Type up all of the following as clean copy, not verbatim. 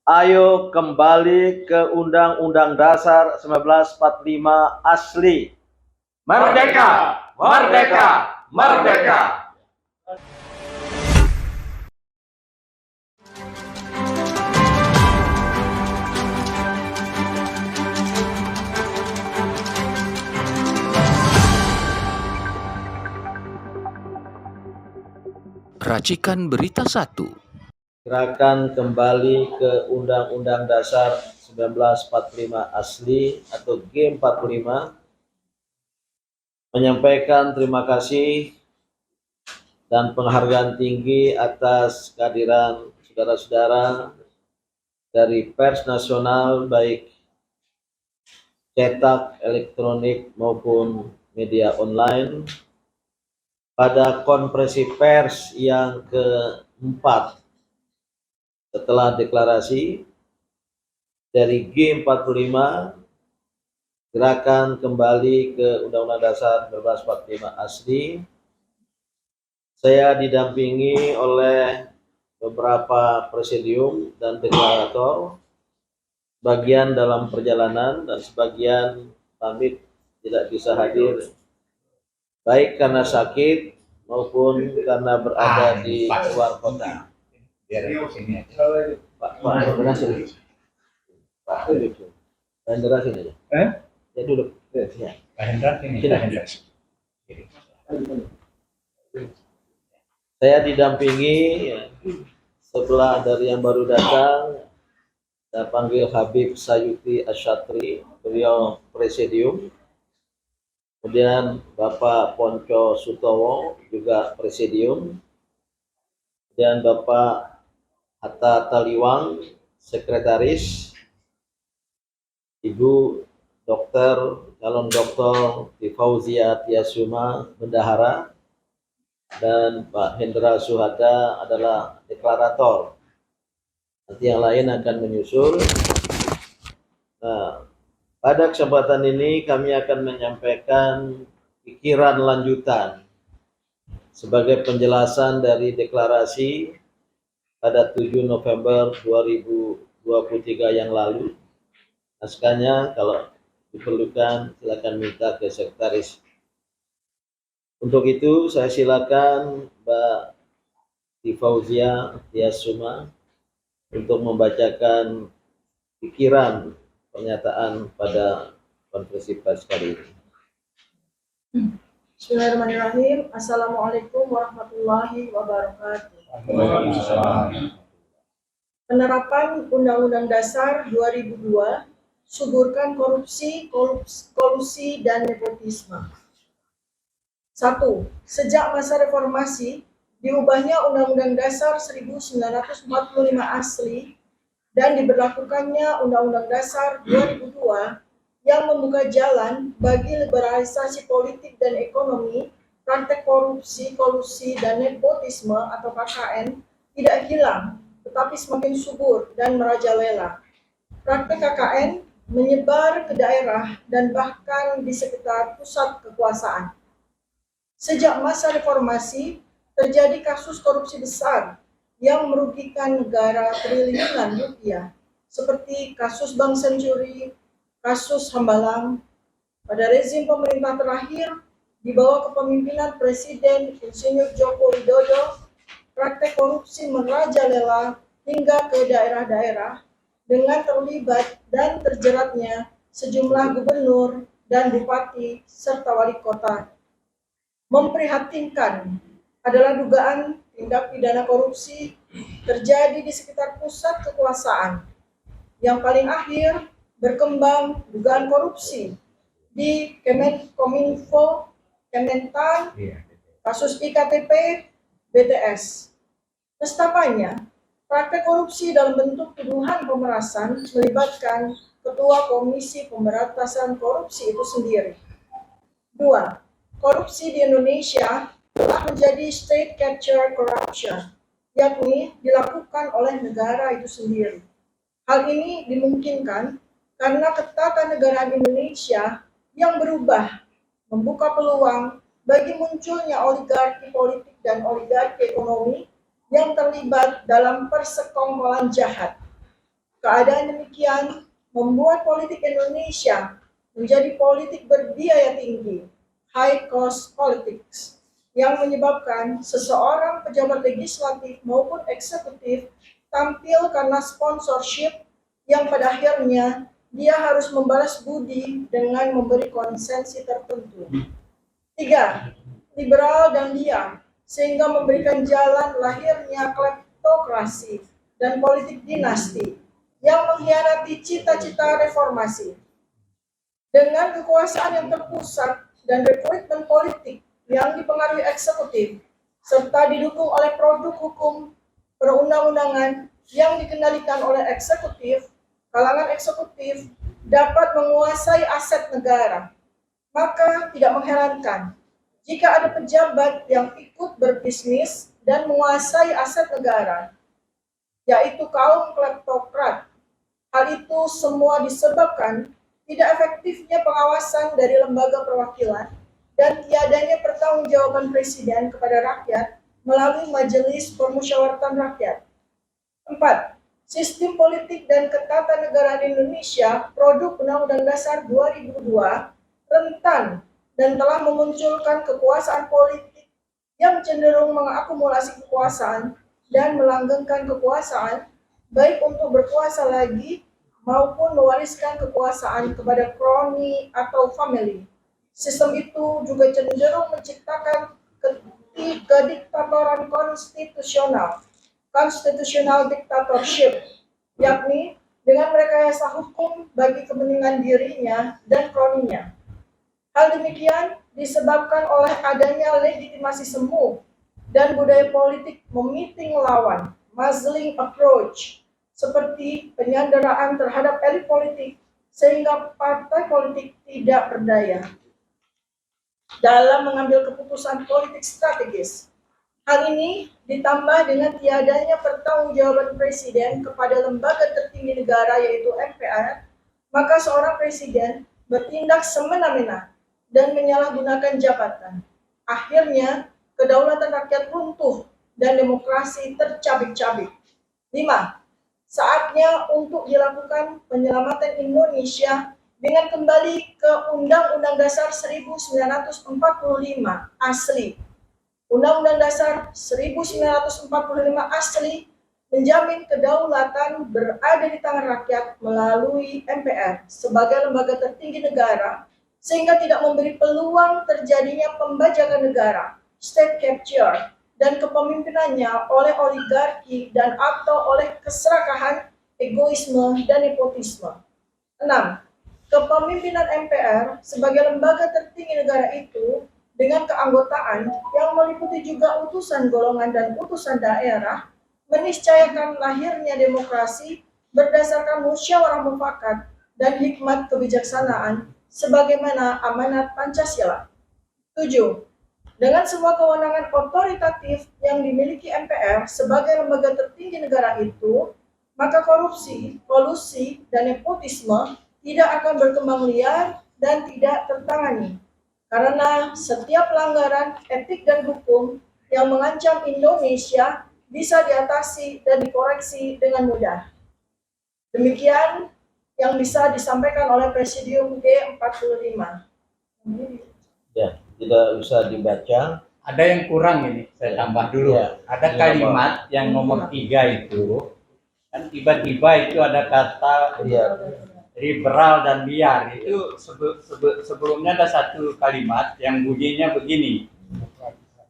Ayo kembali ke Undang-Undang Dasar 1945 asli. Merdeka! Merdeka! Merdeka! Racikan Berita 1. Gerakan kembali ke Undang-Undang Dasar 1945 asli atau G45 menyampaikan terima kasih dan penghargaan tinggi atas kehadiran saudara-saudara dari pers nasional baik cetak, elektronik maupun media online pada konferensi pers yang keempat setelah deklarasi dari G45 gerakan kembali ke Undang-Undang Dasar 1945 asli. Saya didampingi oleh beberapa presidium dan deklarator, bagian dalam perjalanan dan sebagian pamit tidak bisa hadir baik karena sakit maupun karena berada di luar kota. Pak Hendrasin, Pak Hendrasin aja. Ya duduk. Ya. Pak Hendrasin. Saya didampingi sebelah dari yang baru datang, saya panggil Habib Sayuti Asyatri, beliau presidium. Kemudian Bapak Ponco Sutowo juga presidium. Kemudian Bapak Hatta Taliwang, sekretaris. Ibu Dokter, calon Dokter Fauzia Tiasuma, bendahara. Dan Pak Hendra Suhada adalah deklarator. Nanti yang lain akan menyusul. Nah, pada kesempatan ini kami akan menyampaikan pikiran lanjutan sebagai penjelasan dari deklarasi pada 7 November 2023 yang lalu. Naskahnya kalau diperlukan silakan minta ke sekretaris. Untuk itu saya silakan Mbak Fauzia Tiasuma untuk membacakan pikiran pernyataan pada konferensi pers kali ini. Bismillahirrahmanirrahim. Assalamualaikum warahmatullahi wabarakatuh. Penerapan Undang-Undang Dasar 2002, suburkan korupsi, kolusi, dan nepotisme. 1. Sejak masa reformasi, diubahnya Undang-Undang Dasar 1945 asli dan diberlakukannya Undang-Undang Dasar 2002 yang membuka jalan bagi liberalisasi politik dan ekonomi. Praktek korupsi, kolusi, dan nepotisme atau KKN tidak hilang, tetapi semakin subur dan merajalela. Praktek KKN menyebar ke daerah dan bahkan di sekitar pusat kekuasaan. Sejak masa reformasi, terjadi kasus korupsi besar yang merugikan negara triliunan rupiah, seperti kasus Bank Senturi, kasus Hambalang. Pada rezim pemerintah terakhir, di bawah kepemimpinan Presiden Insinyur Joko Widodo, praktek korupsi merajalela hingga ke daerah-daerah dengan terlibat dan terjeratnya sejumlah gubernur dan bupati serta wali kota. Memprihatinkan adalah dugaan tindak pidana korupsi terjadi di sekitar pusat kekuasaan. Yang paling akhir berkembang dugaan korupsi di Kemenkominfo, Kementan, kasus IKTP, BTS. Nestapanya, praktek korupsi dalam bentuk tuduhan pemerasan melibatkan Ketua Komisi Pemberantasan Korupsi itu sendiri. 2. Korupsi di Indonesia telah menjadi state capture corruption, yakni dilakukan oleh negara itu sendiri. Hal ini dimungkinkan karena ketatanegaraan Indonesia yang berubah membuka peluang bagi munculnya oligarki politik dan oligarki ekonomi yang terlibat dalam persekongkolan jahat. Keadaan demikian membuat politik Indonesia menjadi politik berbiaya tinggi, high cost politics, yang menyebabkan seseorang pejabat legislatif maupun eksekutif tampil karena sponsorship yang pada akhirnya dia harus membalas budi dengan memberi konsensi tertentu. 3. Liberal dan liar, sehingga memberikan jalan lahirnya kleptokrasi dan politik dinasti yang mengkhianati cita-cita reformasi. Dengan kekuasaan yang terpusat dan rekrutmen politik yang dipengaruhi eksekutif, serta didukung oleh produk hukum perundang-undangan yang dikendalikan oleh eksekutif, kalangan eksekutif dapat menguasai aset negara. Maka tidak mengherankan jika ada pejabat yang ikut berbisnis dan menguasai aset negara, yaitu kaum kleptokrat. Hal itu semua disebabkan tidak efektifnya pengawasan dari lembaga perwakilan dan tiadanya pertanggungjawaban presiden kepada rakyat melalui Majelis Permusyawaratan Rakyat. 4. Sistem politik dan ketatanegaraan Indonesia, produk Undang-Undang Dasar 2002, rentan dan telah memunculkan kekuasaan politik yang cenderung mengakumulasi kekuasaan dan melanggengkan kekuasaan, baik untuk berkuasa lagi maupun mewariskan kekuasaan kepada kroni atau family. Sistem itu juga cenderung menciptakan kediktatoran konstitusional, constitutional dictatorship, yakni dengan rekayasa hukum bagi kepentingan dirinya dan kroninya. Hal demikian disebabkan oleh adanya legitimasi semu dan budaya politik memiting lawan, muzzling approach, seperti penyanderaan terhadap elit politik sehingga partai politik tidak berdaya dalam mengambil keputusan politik strategis. Hal ini ditambah dengan tiadanya pertanggungjawaban presiden kepada lembaga tertinggi negara yaitu MPR, maka seorang presiden bertindak semena-mena dan menyalahgunakan jabatan. Akhirnya, kedaulatan rakyat runtuh dan demokrasi tercabik-cabik. 5. Saatnya untuk dilakukan penyelamatan Indonesia dengan kembali ke Undang-Undang Dasar 1945 asli. Undang-Undang Dasar 1945 asli menjamin kedaulatan berada di tangan rakyat melalui MPR sebagai lembaga tertinggi negara, sehingga tidak memberi peluang terjadinya pembajakan negara, state capture, dan kepemimpinannya oleh oligarki dan atau oleh keserakahan, egoisme, dan nepotisme. 6. Kepemimpinan MPR sebagai lembaga tertinggi negara itu dengan keanggotaan yang meliputi juga utusan golongan dan utusan daerah meniscayakan lahirnya demokrasi berdasarkan musyawarah mufakat dan hikmat kebijaksanaan sebagaimana amanat Pancasila. 7. Dengan semua kewenangan otoritatif yang dimiliki MPR sebagai lembaga tertinggi negara itu, maka korupsi, kolusi, dan nepotisme tidak akan berkembang liar dan tidak tertangani. Karena setiap pelanggaran etik dan hukum yang mengancam Indonesia bisa diatasi dan dikoreksi dengan mudah. Demikian yang bisa disampaikan oleh Presidium G45. Ya, tidak usah dibaca. Ada yang kurang ini, saya tambah dulu. Ya, Ada ini kalimat yang nomor 3 itu, kan tiba-tiba itu ada kata Ya, liberal dan liar. Itu sebelumnya ada satu kalimat yang bunyinya begini.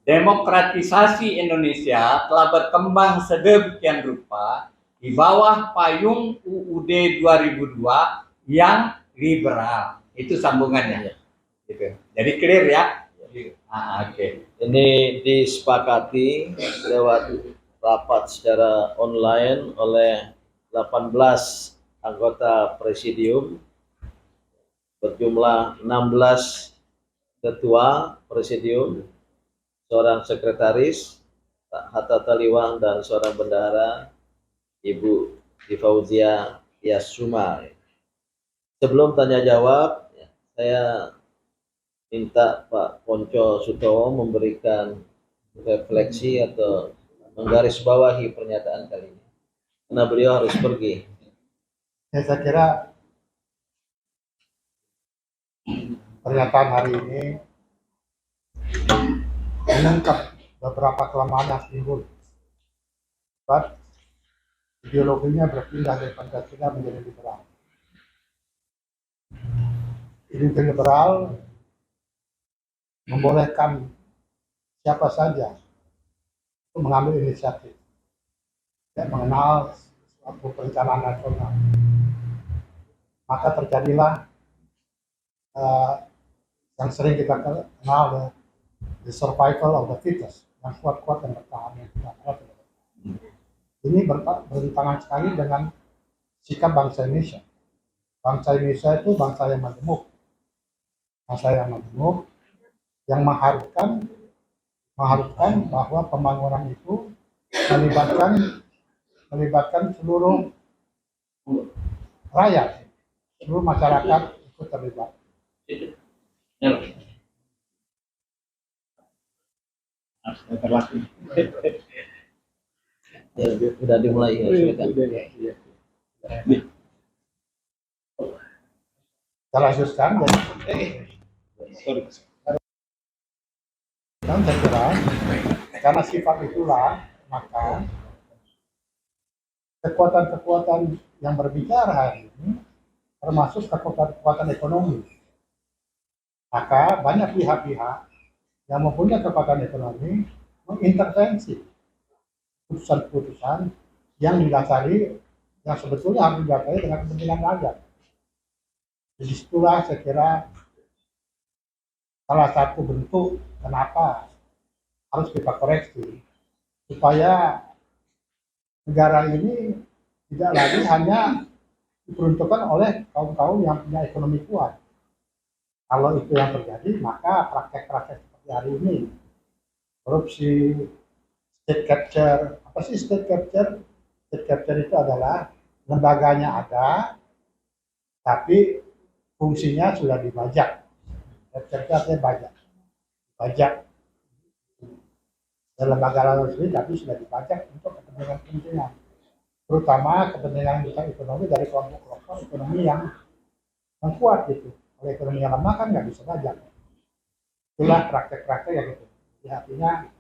Demokratisasi Indonesia telah berkembang sedemikian rupa di bawah payung UUD 2002 yang liberal. Itu sambungannya. Gitu. Jadi clear ya? Oke. ini disepakati lewat rapat secara online oleh 18 anggota presidium berjumlah 16 ketua presidium, seorang sekretaris Hatta Taliwang, dan seorang bendahara Ibu Difauzia Yasuma. Sebelum tanya jawab, saya minta Pak Ponco Sutowo memberikan refleksi atau menggarisbawahi pernyataan kali ini, karena beliau harus pergi. Ya, saya kira pernyataan hari ini mengungkap beberapa kelemahan yang timbul. Sebab ideologinya berpindah dari Pancasila menjadi liberal. Ideologi liberal membolehkan siapa saja untuk mengambil inisiatif, tidak mengenal suatu perencanaan nasional. Maka terjadilah yang sering kita kenal the survival of the fittest, yang kuat-kuat dan bertahan, yang tidak kuat. Ini bertentangan sekali dengan sikap bangsa Indonesia. Bangsa Indonesia itu bangsa yang majemuk, yang mengharuskan bahwa pembangunan itu melibatkan seluruh rakyat, seluruh masyarakat ikut terlibat. Ya, sudah dimulai ya, silakan. Kita lanjutkan. Dan saya kira karena sifat itulah, maka kekuatan-kekuatan yang berbicara hari ini termasuk kekuatan ekonomi. Maka banyak pihak-pihak yang mempunyai kekuatan ekonomi mengintervensi keputusan-keputusan yang didasari, yang sebetulnya harus didasari dengan kepentingan rakyat. Jadi itulah saya kira salah satu bentuk kenapa harus kita koreksi, supaya negara ini tidak lagi hanya diperuntukkan oleh kaum-kaum yang punya ekonomi kuat. Kalau itu yang terjadi, maka praktek-praktek seperti hari ini, korupsi, state capture. Apa sih state capture? State capture itu adalah lembaganya ada, tapi fungsinya sudah dibajak. Capture artinya bajak. Dan lembaga resmi tapi sudah dibajak untuk kepentingan-kepentingan, terutama kepentingan ekonomi dari kelompok-kelompok ekonomi yang kuat gitu. Oleh ekonomi yang lemah kan nggak bisa bajak. Itulah praktek-praktek yang itu. Jadi artinya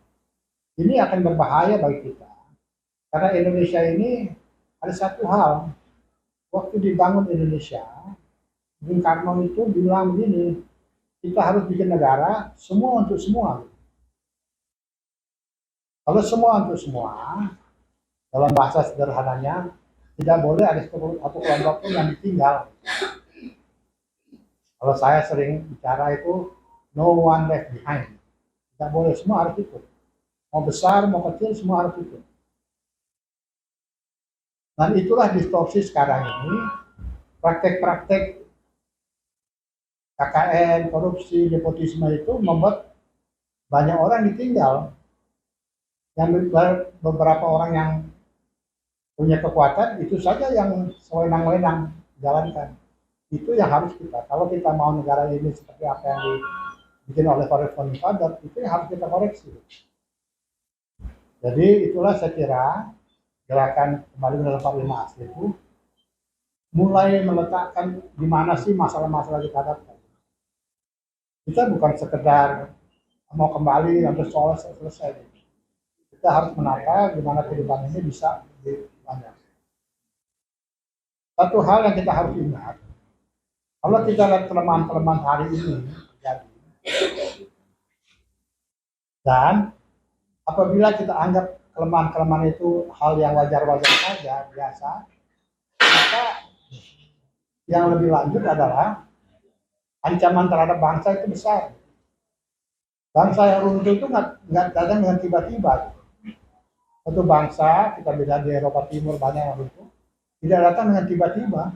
ini akan berbahaya bagi kita, karena Indonesia ini ada satu hal, waktu dibangun Indonesia, Bung Karno itu bilang begini, kita harus bikin negara semua untuk semua. Kalau semua untuk semua, dalam bahasa sederhananya, tidak boleh ada satu kelompok pun yang ditinggal. Kalau saya sering bicara itu, no one left behind. Tidak boleh, semua harus ikut. Mau besar, mau kecil, semua harus ikut. Dan itulah distorsi sekarang ini, praktek-praktek KKN, korupsi, nepotisme itu membuat banyak orang ditinggal. Yang beberapa orang yang punya kekuatan itu saja yang sewenang-wenang jalankan. Itu yang harus kita, kalau kita mau negara ini seperti apa yang dibikin oleh Founding Father, itu yang harus kita koreksi. Jadi itulah saya kira gerakan kembali dalam 45 asli itu mulai meletakkan di mana sih masalah-masalah kita hadapi. Kita bukan sekedar mau kembali atau soal selesai. Kita harus menata gimana kehidupan ini bisa lebih banyak. Satu hal yang kita harus ingat, kalau kita lihat kelemahan-kelemahan hari ini terjadi, dan apabila kita anggap kelemahan-kelemahan itu hal yang wajar-wajar saja, biasa, maka yang lebih lanjut adalah ancaman terhadap bangsa itu besar. Bangsa yang runtuh itu nggak datang dengan tiba-tiba. Satu bangsa, kita lihat di Eropa Timur banyak yang runtuh, tidak datang dengan tiba-tiba.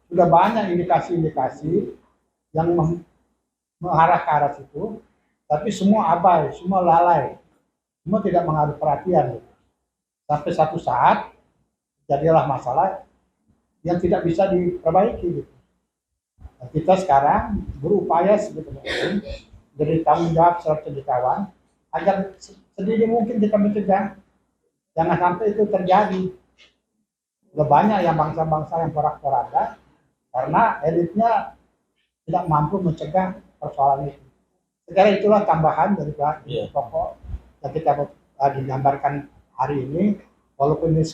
Sudah banyak indikasi-indikasi yang mengarah ke arah situ, tapi semua abai, semua lalai, semua tidak mengambil perhatian. Sampai satu saat jadilah masalah yang tidak bisa diperbaiki. Nah, kita sekarang berupaya sebetulnya dari tanggung jawab sebagai cendekiawan agar sedini mungkin kita mencegah, jangan sampai itu terjadi. Udah banyak yang bangsa-bangsa yang porak-poranda karena elitnya tidak mampu mencegah persoalan itu. Sekarang itulah tambahan dari Iya. pokok yang kita digambarkan hari ini, walaupun ini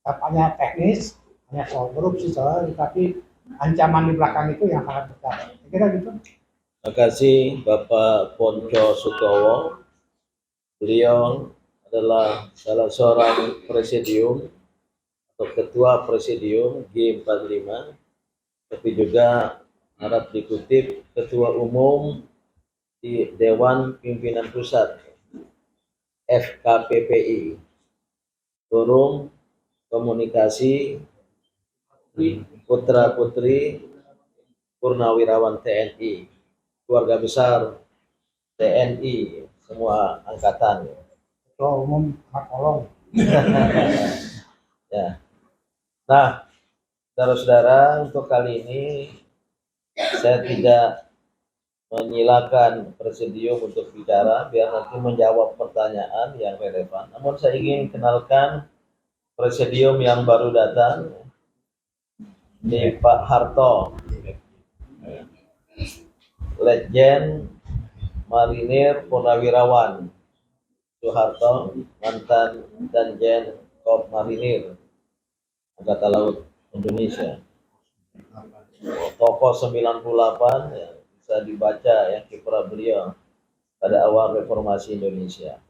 hanya teknis, hanya soal korupsi, tapi ancaman di belakang itu yang sangat besar. Saya kira gitu. Terima kasih Bapak Ponco Sutowo. Beliau adalah salah seorang presidium atau ketua presidium G45, tapi juga harap dikutip ketua umum di Dewan Pimpinan Pusat FKPPI, Forum Komunikasi Putra Putri Purnawirawan TNI, keluarga besar TNI, semua angkatan. Ketua umum Kolong. Ya. Nah, saudara-saudara, untuk kali ini saya tidak menyilakan presidium untuk bicara, biar nanti menjawab pertanyaan yang relevan. Namun saya ingin kenalkan presidium yang baru datang, ini Pak Harto, Letjen Marinir Purnawirawan Soeharto, mantan Danjen Kop Marinir Angkatan Laut Indonesia. Tokoh 98 ya, bisa dibaca ya kiprah beliau pada awal reformasi Indonesia.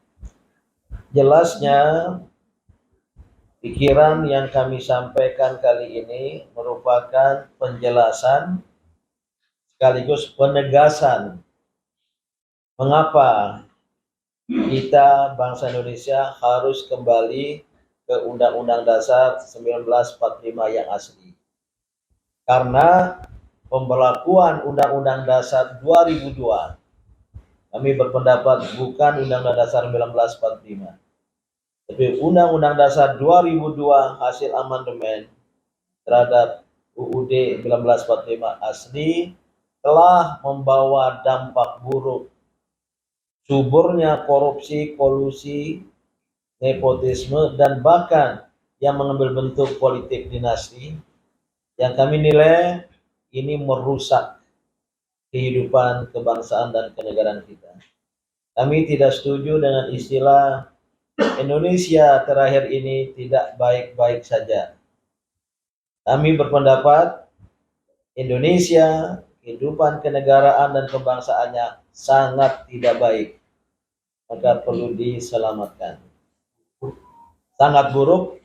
Jelasnya pikiran yang kami sampaikan kali ini merupakan penjelasan sekaligus penegasan mengapa kita bangsa Indonesia harus kembali ke Undang-Undang Dasar 1945 yang asli. Karena pemberlakuan Undang-Undang Dasar 2002, kami berpendapat bukan Undang-Undang Dasar 1945, tapi Undang-Undang Dasar 2002 hasil amandemen terhadap UUD 1945 asli telah membawa dampak buruk, suburnya korupsi, kolusi, nepotisme, dan bahkan yang mengambil bentuk politik dinasti, yang kami nilai ini merusak kehidupan kebangsaan dan kenegaraan kita. Kami tidak setuju dengan istilah Indonesia terakhir ini tidak baik-baik saja. Kami berpendapat Indonesia, kehidupan kenegaraan dan kebangsaannya sangat tidak baik, maka perlu diselamatkan. Sangat buruk,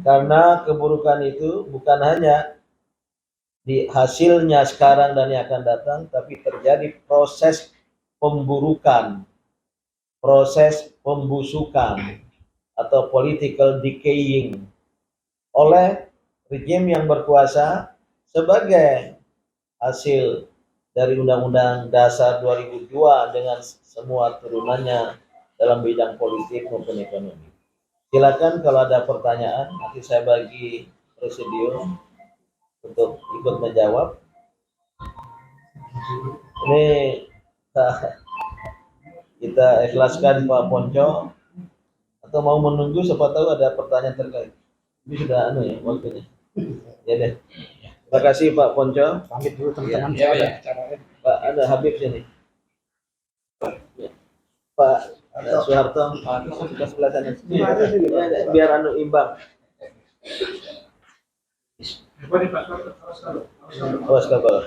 karena keburukan itu bukan hanya di hasilnya sekarang dan yang akan datang, tapi terjadi proses pemburukan, proses pembusukan atau political decaying oleh rejim yang berkuasa sebagai hasil dari Undang-Undang Dasar 2002 dengan semua turunannya dalam bidang politik maupun ekonomi. Silakan kalau ada pertanyaan, nanti saya bagi presidium untuk ikut menjawab. Ini kita ikhlaskan Pak Ponco, atau mau menunggu siapa tahu ada pertanyaan terkait. Ini sudah ya waktunya. Ya deh. Terima kasih Pak Ponco. Pamit dulu teman-teman. Ya. Pak ada Habib sini. Ya. Pak Soeharto, kita sebelah sana. Ya, biar imbang. Awas kabel.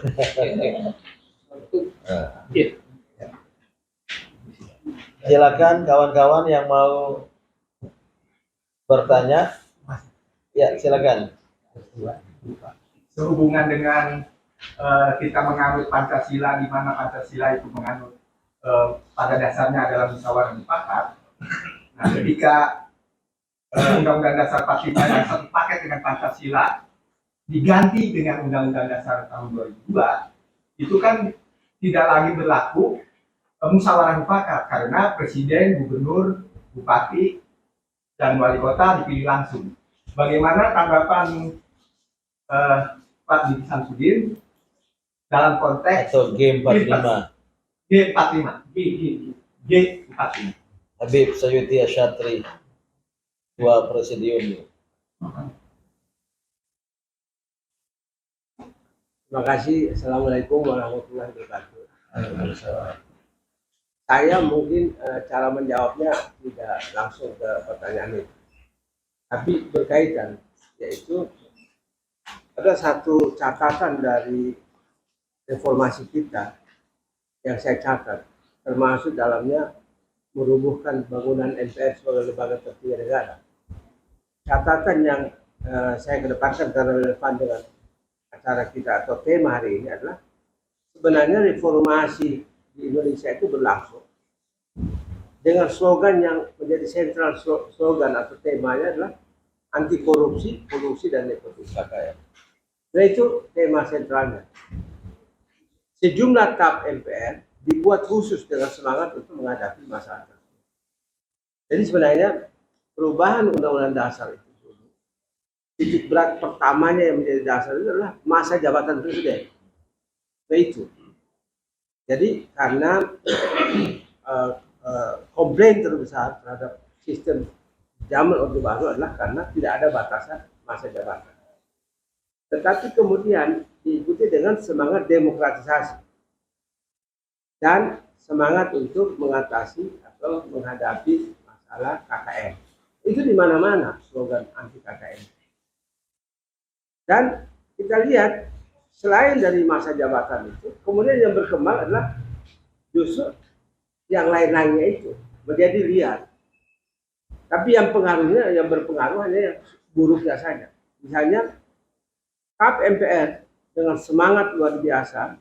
Silakan kawan-kawan yang mau bertanya. Ya, silakan. Sehubungan dengan kita menganut Pancasila, di mana Pancasila itu menganut pada dasarnya adalah musyawarah mufakat. Nah, ketika Undang-Undang Dasar 45 yang satu paket dengan Pancasila diganti dengan Undang-Undang Dasar tahun 2002, itu kan tidak lagi berlaku musyawarah mufakat karena presiden, gubernur, bupati, dan wali kota dipilih langsung. Bagaimana tanggapan Pak Didi Samsudin dalam konteks Atau G45. G45. Habib Sayuti Asyatri, dua presidium. Terima kasih. Assalamualaikum warahmatullahi wabarakatuh. Saya mungkin cara menjawabnya tidak langsung ke pertanyaan itu, tapi berkaitan, yaitu ada satu catatan dari reformasi kita yang saya catat, termasuk dalamnya merubuhkan bangunan MPR sebagai lembaga tertinggi negara. Catatan yang saya kedepankan karena relevan dengan acara kita atau tema hari ini adalah sebenarnya reformasi di Indonesia itu berlangsung dengan slogan yang menjadi sentral slogan atau temanya adalah anti korupsi, kolusi dan nepotisme. Nah itu tema sentralnya. Sejumlah TAP MPR dibuat khusus dengan semangat untuk menghadapi masalah tersebut. Jadi sebenarnya perubahan Undang-Undang Dasar itu, titik berat pertamanya yang menjadi dasar itu adalah masa jabatan presiden. Nah itu. Jadi karena komplain terbesar terhadap sistem zaman Orde Baru adalah karena tidak ada batasan masa jabatan. Tetapi kemudian diikuti dengan semangat demokratisasi dan semangat untuk mengatasi atau menghadapi masalah KKN. Itu di mana-mana slogan anti KKN. Dan kita lihat selain dari masa jabatan itu, kemudian yang berkembang adalah justru yang lain-lainnya itu menjadi liar. Tapi yang pengaruhnya, yang berpengaruh hanya yang buruknya saja. Misalnya TAP MPR dengan semangat luar biasa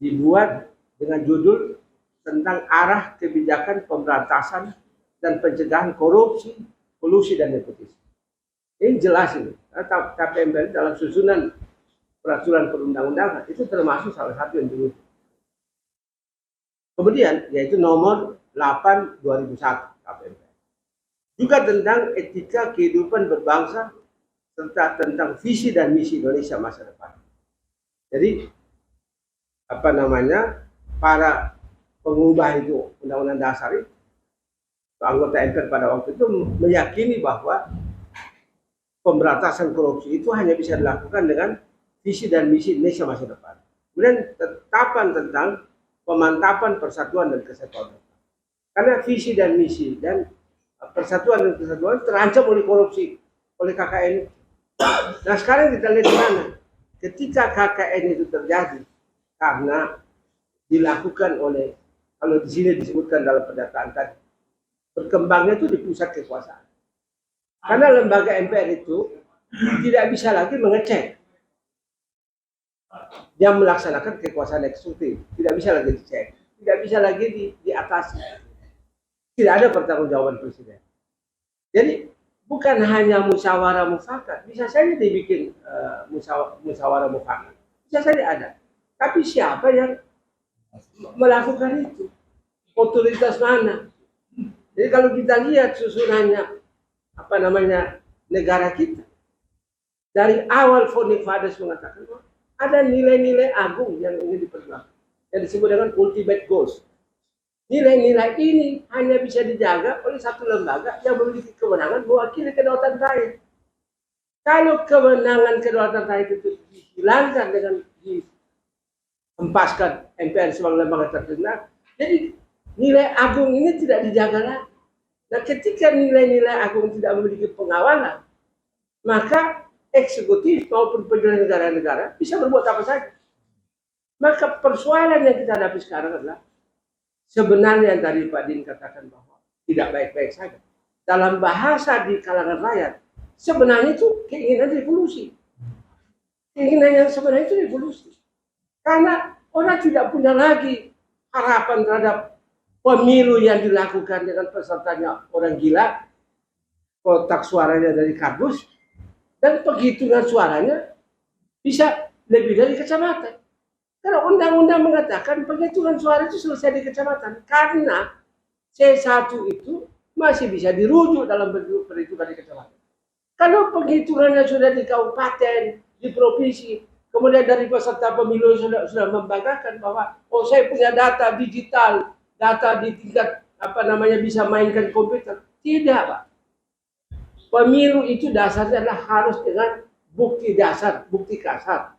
dibuat dengan judul tentang arah kebijakan pemberantasan dan pencegahan korupsi, kolusi dan nepotisme. Ini jelas ini. TAP MPR dalam susunan peraturan perundang-undangan itu termasuk salah satu yang dirujuk. Kemudian yaitu nomor 8 2001 TAP MPR. Juga tentang etika kehidupan berbangsa serta tentang visi dan misi Indonesia masa depan. Jadi para pengubah itu Undang-Undang Dasar itu, anggota MPR pada waktu itu meyakini bahwa pemberantasan korupsi itu hanya bisa dilakukan dengan visi dan misi Indonesia masa depan. Kemudian tetapan tentang pemantapan persatuan dan kesatuan. Karena visi dan misi dan persatuan dan kesatuan terancam oleh korupsi, oleh KKN. Nah sekarang kita lihat di mana ketika KKN itu terjadi karena dilakukan oleh, kalau di sini disebutkan dalam pernyataan tadi, berkembangnya itu di pusat kekuasaan. Karena lembaga MPR itu tidak bisa lagi mengecek yang melaksanakan kekuasaan eksekutif, tidak bisa lagi dicek, tidak bisa lagi diatasi, tidak ada pertanggungjawaban presiden. Jadi bukan hanya musyawarah mufakat, bisa saja dibikin musyawarah mufakat, bisa saja ada. Tapi siapa yang melakukan itu? Otoritas mana? Jadi kalau kita lihat susunannya negara kita, dari awal founding fathers mengatakan bahwa ada nilai-nilai agung yang ingin diperjuangkan, yang disebut dengan ultimate goals. Nilai-nilai ini hanya bisa dijaga oleh satu lembaga yang memiliki kewenangan mewakili kedaulatan rakyat. Kalau kewenangan kedaulatan rakyat itu dihilangkan dengan dihempaskan MPR sebagai lembaga tertinggi, jadi nilai agung ini tidak dijaga lagi. Nah, ketika nilai-nilai agung tidak memiliki pengawalan, maka eksekutif maupun penyelenggara negara bisa berbuat apa saja. Maka persoalan yang kita hadapi sekarang adalah sebenarnya yang tadi Pak Din katakan bahwa tidak baik-baik saja. Dalam bahasa di kalangan rakyat, sebenarnya itu keinginan revolusi. Keinginan yang sebenarnya itu revolusi. Karena orang tidak punya lagi harapan terhadap pemilu yang dilakukan dengan pesertanya orang gila, kotak suaranya dari kardus, dan penghitungan suaranya bisa lebih dari kecamatan. Karena undang-undang mengatakan penghitungan suara itu selesai di kecamatan. Karena C1 itu masih bisa dirujuk dalam bentuk perhitungan di kecamatan. Kalau penghitungannya sudah di kabupaten, di provinsi, kemudian dari peserta pemilu sudah membanggakan bahwa saya punya data digital, data di tingkat bisa mainkan komputer. Tidak, Pak. Pemilu itu dasarnya adalah harus dengan bukti dasar, bukti kasar.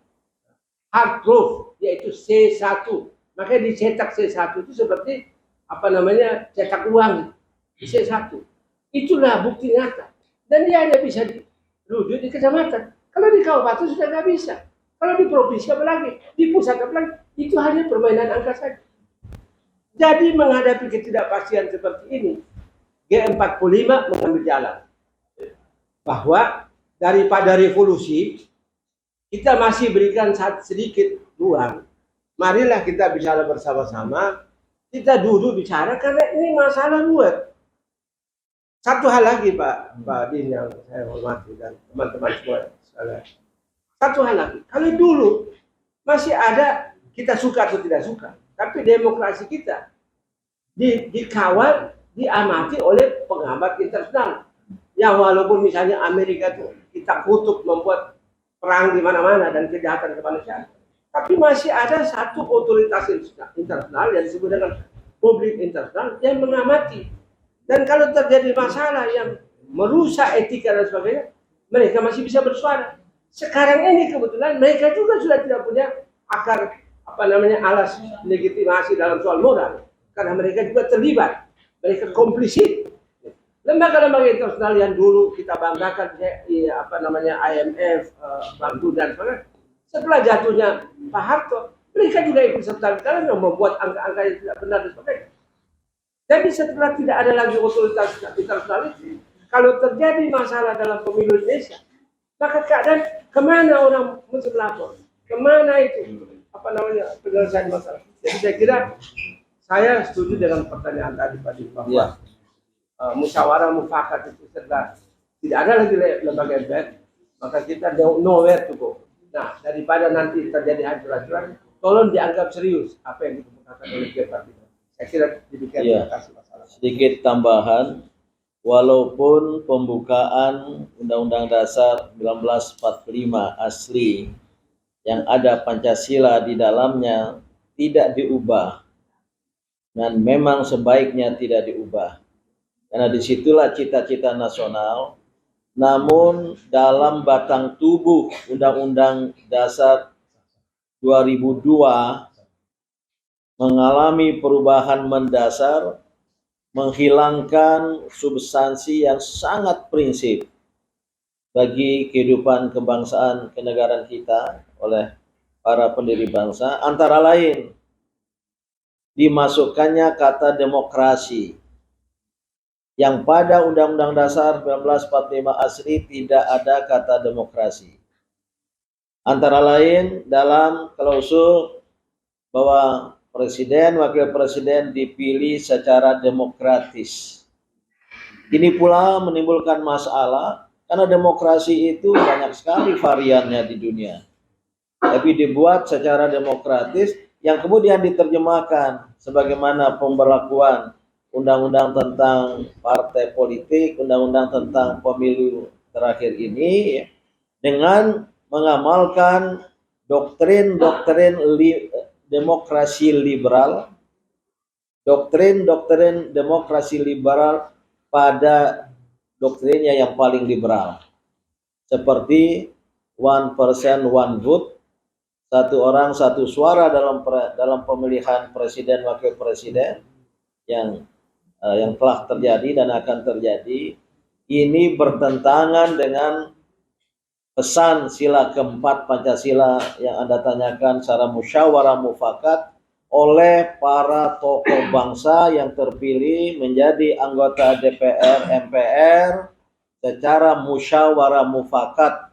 hardcloth, yaitu C1. Makanya dicetak C1 itu seperti apa namanya cetak uang C1. Itulah bukti nyata. Dan dia hanya bisa dirujuk di kecamatan. Kalau di kabupaten sudah nggak bisa. Kalau di provinsi apalagi, di pusat apalagi, itu hanya permainan angka saja. Jadi menghadapi ketidakpastian seperti ini, G45 mengambil jalan bahwa daripada revolusi, kita masih berikan sedikit ruang. Marilah kita bicara bersama-sama, kita duduk bicara karena ini masalah luar. Satu hal lagi Pak Din yang saya hormati dan teman-teman semua sekalian. Satu hal lagi, kalau dulu masih ada kita suka atau tidak suka, tapi demokrasi kita dikawal, diamati oleh pengamat internasional. Yang walaupun misalnya Amerika itu kita kutuk membuat perang di mana-mana dan kejahatan kemanusiaan, tapi masih ada satu otoritas internasional yang disebut dengan publik internasional yang mengamati. Dan kalau terjadi masalah yang merusak etika dan sebagainya, mereka masih bisa bersuara. Sekarang ini kebetulan mereka juga sudah tidak punya akar alas legitimasi dalam soal moral, karena mereka juga terlibat, mereka komplisit. Lembaga-lembaga internasional yang dulu kita banggakan, IMF, Bank dan sebagainya, setelah jatuhnya Pak Harto, mereka juga ikut serta karena membuat angka-angka yang tidak benar dan sebagainya. Jadi setelah tidak ada lagi otoritas internasional itu, kalau terjadi masalah dalam pemilu Indonesia, maka keadaan kemana orang mesti melapor, kemana itu penyelesaian masalah. Jadi saya kira saya setuju dengan pertanyaan tadi Pak Din bahwa musyawarah mufakat itu setelah tidak ada lagi lembaga MPR, maka kita nowhere to go. Nah, daripada nanti terjadi hancur-hancuran, tolong dianggap serius apa yang dikemukakan oleh G45. Saya kira demikian. Sedikit tambahan, walaupun pembukaan Undang-Undang Dasar 1945 asli yang ada Pancasila di dalamnya tidak diubah, dan memang sebaiknya tidak diubah, karena disitulah cita-cita nasional. Namun dalam batang tubuh Undang-Undang Dasar 2002 mengalami perubahan mendasar, menghilangkan substansi yang sangat prinsip bagi kehidupan kebangsaan kenegaraan kita oleh para pendiri bangsa, antara lain dimasukkannya kata demokrasi, yang pada Undang-Undang Dasar 1945 asli tidak ada kata demokrasi. Antara lain dalam klausul bahwa presiden, wakil presiden dipilih secara demokratis. Ini pula menimbulkan masalah karena demokrasi itu banyak sekali variannya di dunia. Tapi dibuat secara demokratis yang kemudian diterjemahkan sebagaimana pemberlakuan undang-undang tentang partai politik, undang-undang tentang pemilu terakhir ini, dengan mengamalkan doktrin-doktrin demokrasi liberal, doktrin demokrasi liberal pada doktrinnya yang paling liberal, seperti one person one vote, satu orang satu suara dalam pemilihan presiden wakil presiden yang telah terjadi dan akan terjadi. Ini bertentangan dengan pesan sila keempat Pancasila yang Anda tanyakan secara musyawarah mufakat oleh para tokoh bangsa yang terpilih menjadi anggota DPR MPR secara musyawarah mufakat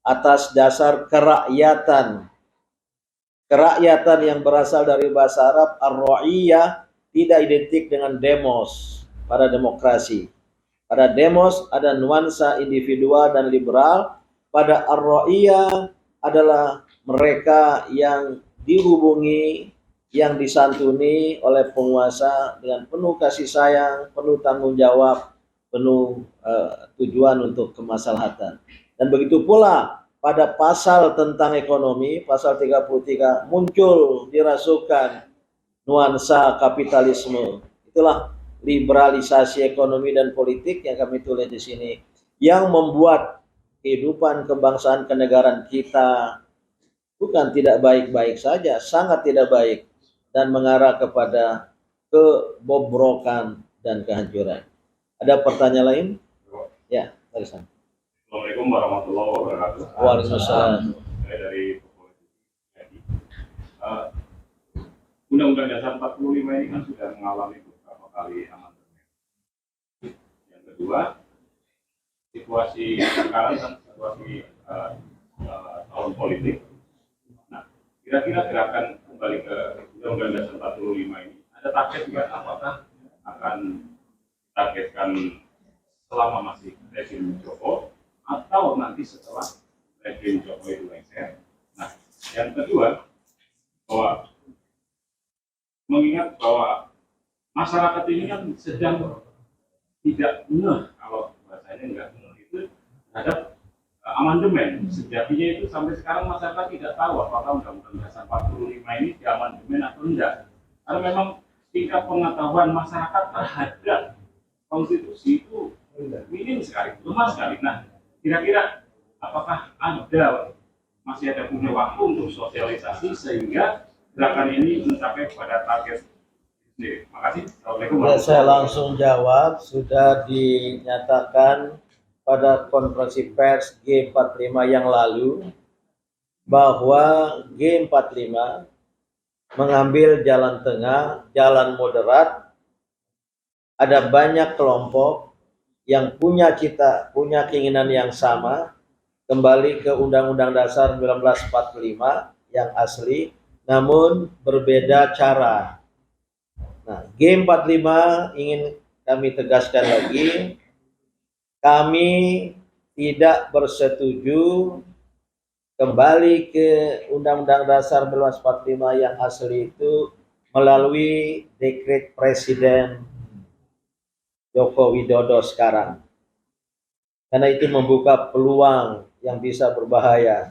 atas dasar kerakyatan. Kerakyatan yang berasal dari bahasa Arab ar-ra'iyah tidak identik dengan demos pada demokrasi. Pada demos ada nuansa individual dan liberal. Pada ar-ra'iyah adalah mereka yang dihubungi, yang disantuni oleh penguasa dengan penuh kasih sayang, penuh tanggung jawab, penuh tujuan untuk kemaslahatan. Dan begitu pula pada pasal tentang ekonomi, pasal 33 muncul dirasukan nuansa kapitalisme. Itulah liberalisasi ekonomi dan politik yang kami tulis di sini, yang membuat kehidupan kebangsaan kenegaraan kita bukan tidak baik-baik saja, sangat tidak baik dan mengarah kepada kebobrokan dan kehancuran. Ada pertanyaan lain? Ya, dari sana. Assalamualaikum warahmatullahi wabarakatuh. Waalaikumsalam. Saya dari Polisi. Undang-Undang Dasar 45 ini kan sudah mengalami beberapa kali amandemen. Yang kedua, situasi sekarang kan situasi tahun politik. Nah, kira-kira gerakan kembali ke Undang-Undang Dasar 45 ini ada target nggak? Apakah akan targetkan selama masih rezim Joko atau nanti setelah rezim Jokowi itu lengser? Nah, yang kedua, bahwa mengingat bahwa masyarakat ini kan sedang tidak ngeh, kalau bahasanya nggak ngeh itu terhadap amandemen. Sejatinya itu sampai sekarang masyarakat tidak tahu apakah Undang-Undang Dasar 45 ini diamandemen atau enggak. Karena memang tingkat pengetahuan masyarakat terhadap konstitusi itu minim sekali, lemah sekali. Nah, kira-kira apakah masih ada punya waktu untuk sosialisasi sehingga gerakan ini mencapai pada target sendiri? Terima kasih. Assalamualaikum Ya, saya langsung jawab. Sudah dinyatakan pada konferensi pers G45 yang lalu bahwa G45 mengambil jalan tengah, jalan moderat. Ada banyak kelompok yang punya keinginan yang sama, kembali ke Undang-Undang Dasar 1945 yang asli, namun berbeda cara. Nah, G45 ingin kami tegaskan lagi, kami tidak bersetuju kembali ke Undang-Undang Dasar 1945 yang asli itu melalui dekret Presiden Joko Widodo sekarang. Karena itu membuka peluang yang bisa berbahaya.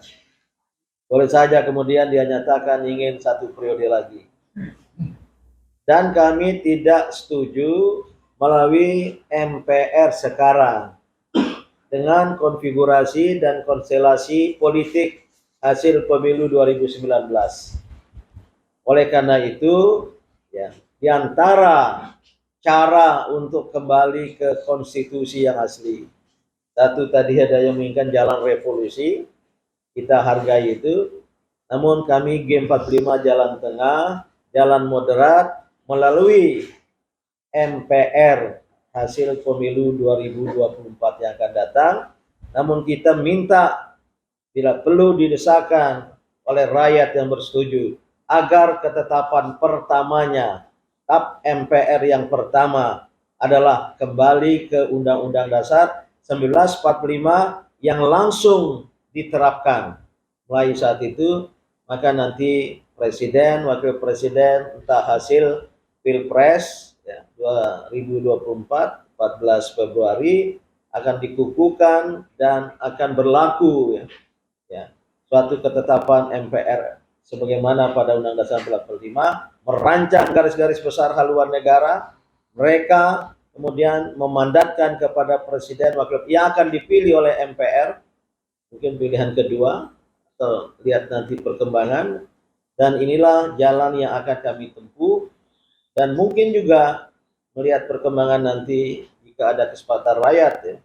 Boleh saja kemudian dia nyatakan ingin 1 periode lagi. Dan kami tidak setuju melalui MPR sekarang dengan konfigurasi dan konstelasi politik hasil pemilu 2019. Oleh karena itu, ya, di antara cara untuk kembali ke konstitusi yang asli, satu tadi ada yang menginginkan jalan revolusi, kita hargai itu, namun kami G45 jalan tengah, jalan moderat, melalui MPR hasil pemilu 2024 yang akan datang. Namun kita minta bila perlu didesakan oleh rakyat yang bersetuju agar ketetapan pertamanya TAP MPR yang pertama adalah kembali ke Undang-Undang Dasar 1945 yang langsung diterapkan. Mulai saat itu maka nanti presiden, wakil presiden, entah hasil Pilpres ya, 2024 14 Februari akan dikukuhkan dan akan berlaku ya, suatu ketetapan MPR sebagaimana pada Undang-Undang Dasar 45 merancang garis-garis besar haluan negara. Mereka kemudian memandatkan kepada presiden wakil yang akan dipilih oleh MPR, mungkin pilihan kedua atau lihat nanti perkembangan, dan inilah jalan yang akan kami tempuh. Dan mungkin juga melihat perkembangan nanti jika ada kesempatan rakyat ya,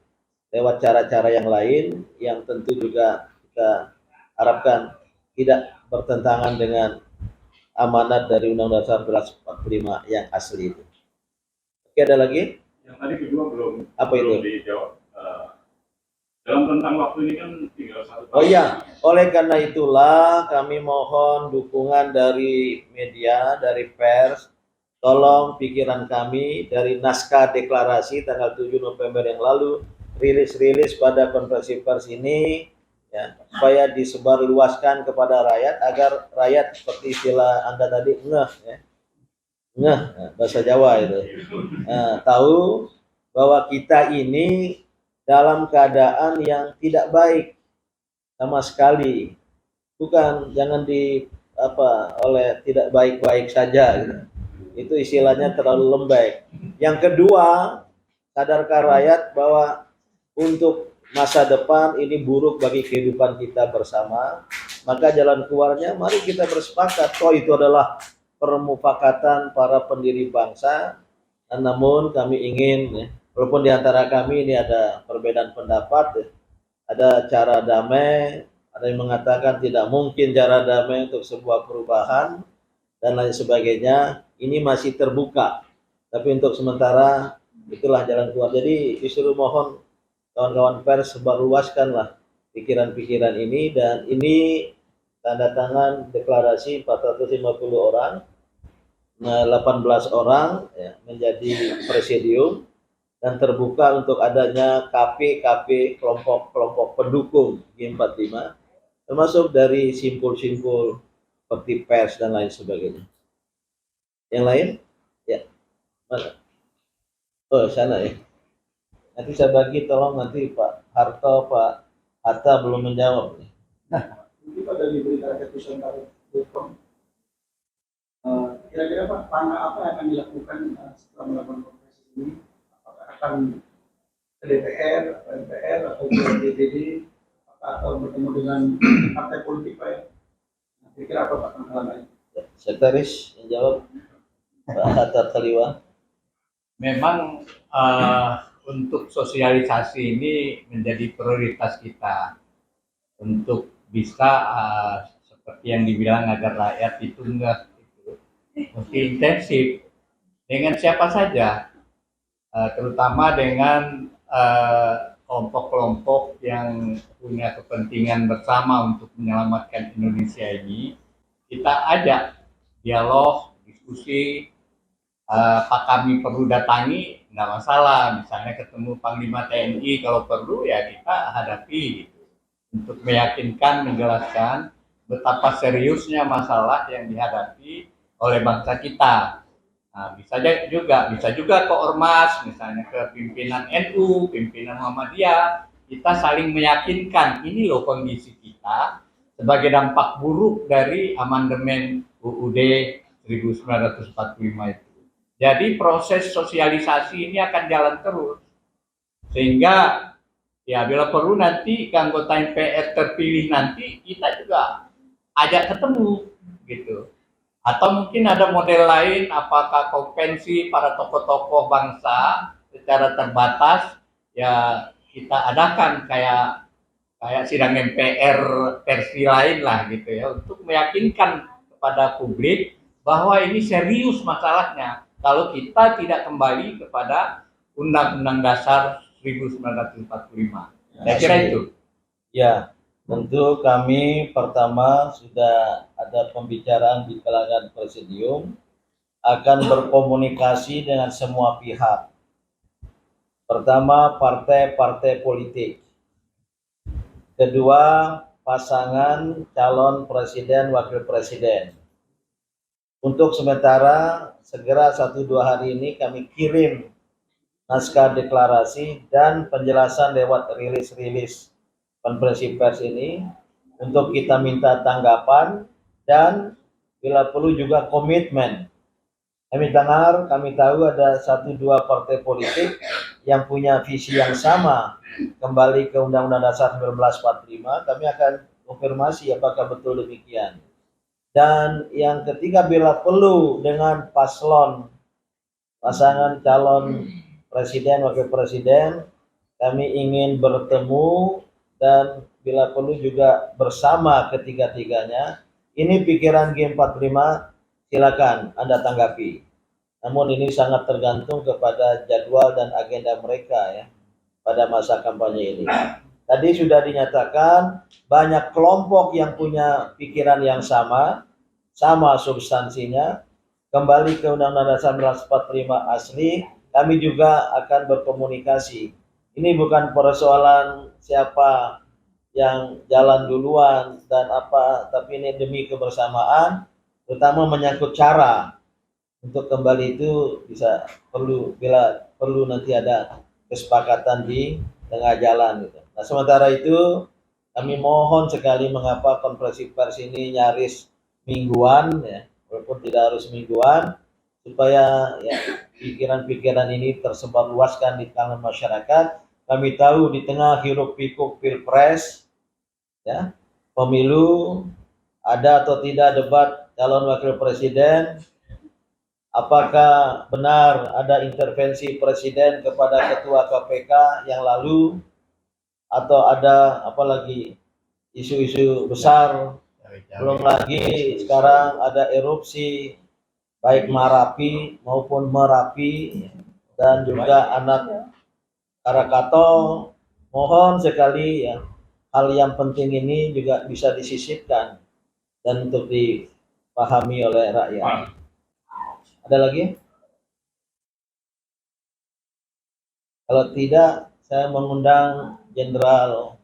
lewat cara-cara yang lain yang tentu juga kita harapkan tidak bertentangan dengan amanat dari Undang-Undang Dasar 1945 yang asli itu. Oke, ada lagi? Yang tadi kedua belum dijawab. Dalam rentang waktu ini kan tinggal 1 tahun. Oh iya, oleh karena itulah kami mohon dukungan dari media, dari pers. Tolong pikiran kami dari naskah deklarasi tanggal 7 November yang lalu, rilis pada konferensi pers ini, ya, supaya disebarluaskan kepada rakyat agar rakyat seperti istilah Anda tadi ngeh, ya. Ngeh, bahasa Jawa itu. Nah, tahu bahwa kita ini dalam keadaan yang tidak baik sama sekali. Bukan, jangan oleh tidak baik-baik saja gitu. Itu istilahnya terlalu lembek. Yang kedua, sadarkan rakyat bahwa untuk masa depan ini buruk bagi kehidupan kita bersama. maka jalan keluarnya mari kita bersepakat. Toh itu adalah permufakatan para pendiri bangsa. Namun kami ingin, ya, walaupun di antara kami ini ada perbedaan pendapat, ya, ada cara damai, ada yang mengatakan tidak mungkin cara damai untuk sebuah perubahan dan lain sebagainya. Ini masih terbuka, tapi untuk sementara itulah jalan keluar. Jadi disuruh mohon kawan-kawan pers sebarluaskanlah pikiran-pikiran ini, dan ini tanda tangan deklarasi 450 orang, 18 orang ya, menjadi presidium, dan terbuka untuk adanya KP kelompok-kelompok pendukung G45, termasuk dari simpul-simpul seperti pers dan lain sebagainya. Yang lain? Ya, mana? Oh, sana ya. Nanti saya bagi, tolong nanti Pak Harto, Pak Hatta belum menjawab. Ini pada berita keputusan Tarif.com, kira-kira Pak, langkah apa yang akan dilakukan setelah melakukan konferensi ini? Apakah akan ke DPR, atau MPR, atau ke DPD, atau bertemu dengan partai politik Pak ya? Kira-kira apa Pak langkah-langkahnya? Sekretaris yang jawab, Pak Hatta Taliwa. Memang untuk sosialisasi ini menjadi prioritas kita untuk bisa seperti yang dibilang agar rakyat itu enggak mesti intensif dengan siapa saja, terutama dengan kelompok-kelompok yang punya kepentingan bersama untuk menyelamatkan Indonesia ini. Kita ajak dialog, diskusi. Pak kami perlu datangi, nggak masalah. Misalnya ketemu Panglima TNI kalau perlu ya kita hadapi gitu. Untuk meyakinkan, menjelaskan betapa seriusnya masalah yang dihadapi oleh bangsa kita. Nah, bisa juga ke Ormas, misalnya ke pimpinan NU, pimpinan Muhammadiyah, kita saling meyakinkan ini loh kondisi kita sebagai dampak buruk dari amandemen UUD 1945 itu. Jadi proses sosialisasi ini akan jalan terus, sehingga ya bila perlu nanti anggota MPR terpilih nanti kita juga ajak ketemu gitu. Atau mungkin ada model lain, apakah konvensi para tokoh-tokoh bangsa secara terbatas ya kita adakan kayak sidang MPR versi lain lah gitu ya, untuk meyakinkan kepada publik bahwa ini serius masalahnya kalau kita tidak kembali kepada Undang-Undang Dasar 1945. Saya kira itu. Ya, tentu kami pertama sudah ada pembicaraan di kalangan presidium akan berkomunikasi dengan semua pihak. Pertama, partai-partai politik. Kedua, pasangan calon presiden, wakil presiden. Untuk sementara, segera 1-2 hari ini kami kirim naskah deklarasi dan penjelasan lewat rilis-rilis konferensi pers ini untuk kita minta tanggapan dan bila perlu juga komitmen. Kami dengar, kami tahu ada 1-2 partai politik yang punya visi yang sama kembali ke Undang-Undang Dasar 1945. Kami akan konfirmasi apakah betul demikian. Dan yang ketiga, bila perlu dengan paslon, pasangan calon presiden, wakil presiden, kami ingin bertemu dan bila perlu juga bersama ketiga-tiganya. Ini pikiran G45, silakan Anda tanggapi. Namun ini sangat tergantung kepada jadwal dan agenda mereka ya pada masa kampanye ini. Tadi sudah dinyatakan banyak kelompok yang punya pikiran yang sama substansinya, kembali ke Undang-Undang Dasar 1945 asli. Kami juga akan berkomunikasi. Ini bukan persoalan siapa yang jalan duluan dan apa, tapi ini demi kebersamaan, terutama menyangkut cara untuk kembali itu bisa bila perlu nanti ada kesepakatan di tengah jalan gitu. Nah, sementara itu kami mohon sekali mengapa konferensi pers ini nyaris mingguan ya, walaupun tidak harus mingguan, supaya ya pikiran-pikiran ini tersebar luaskan di kalangan masyarakat. Kami tahu di tengah hiruk pikuk pilpres ya, pemilu, ada atau tidak debat calon wakil presiden, apakah benar ada intervensi presiden kepada ketua KPK yang lalu, atau ada apalagi isu-isu besar, belum lagi sekarang ada erupsi baik Marapi maupun Merapi dan juga anak Krakatau. Mohon sekali ya, hal yang penting ini juga bisa disisipkan dan untuk dipahami oleh rakyat. Ada lagi? Kalau tidak, saya mengundang Jenderal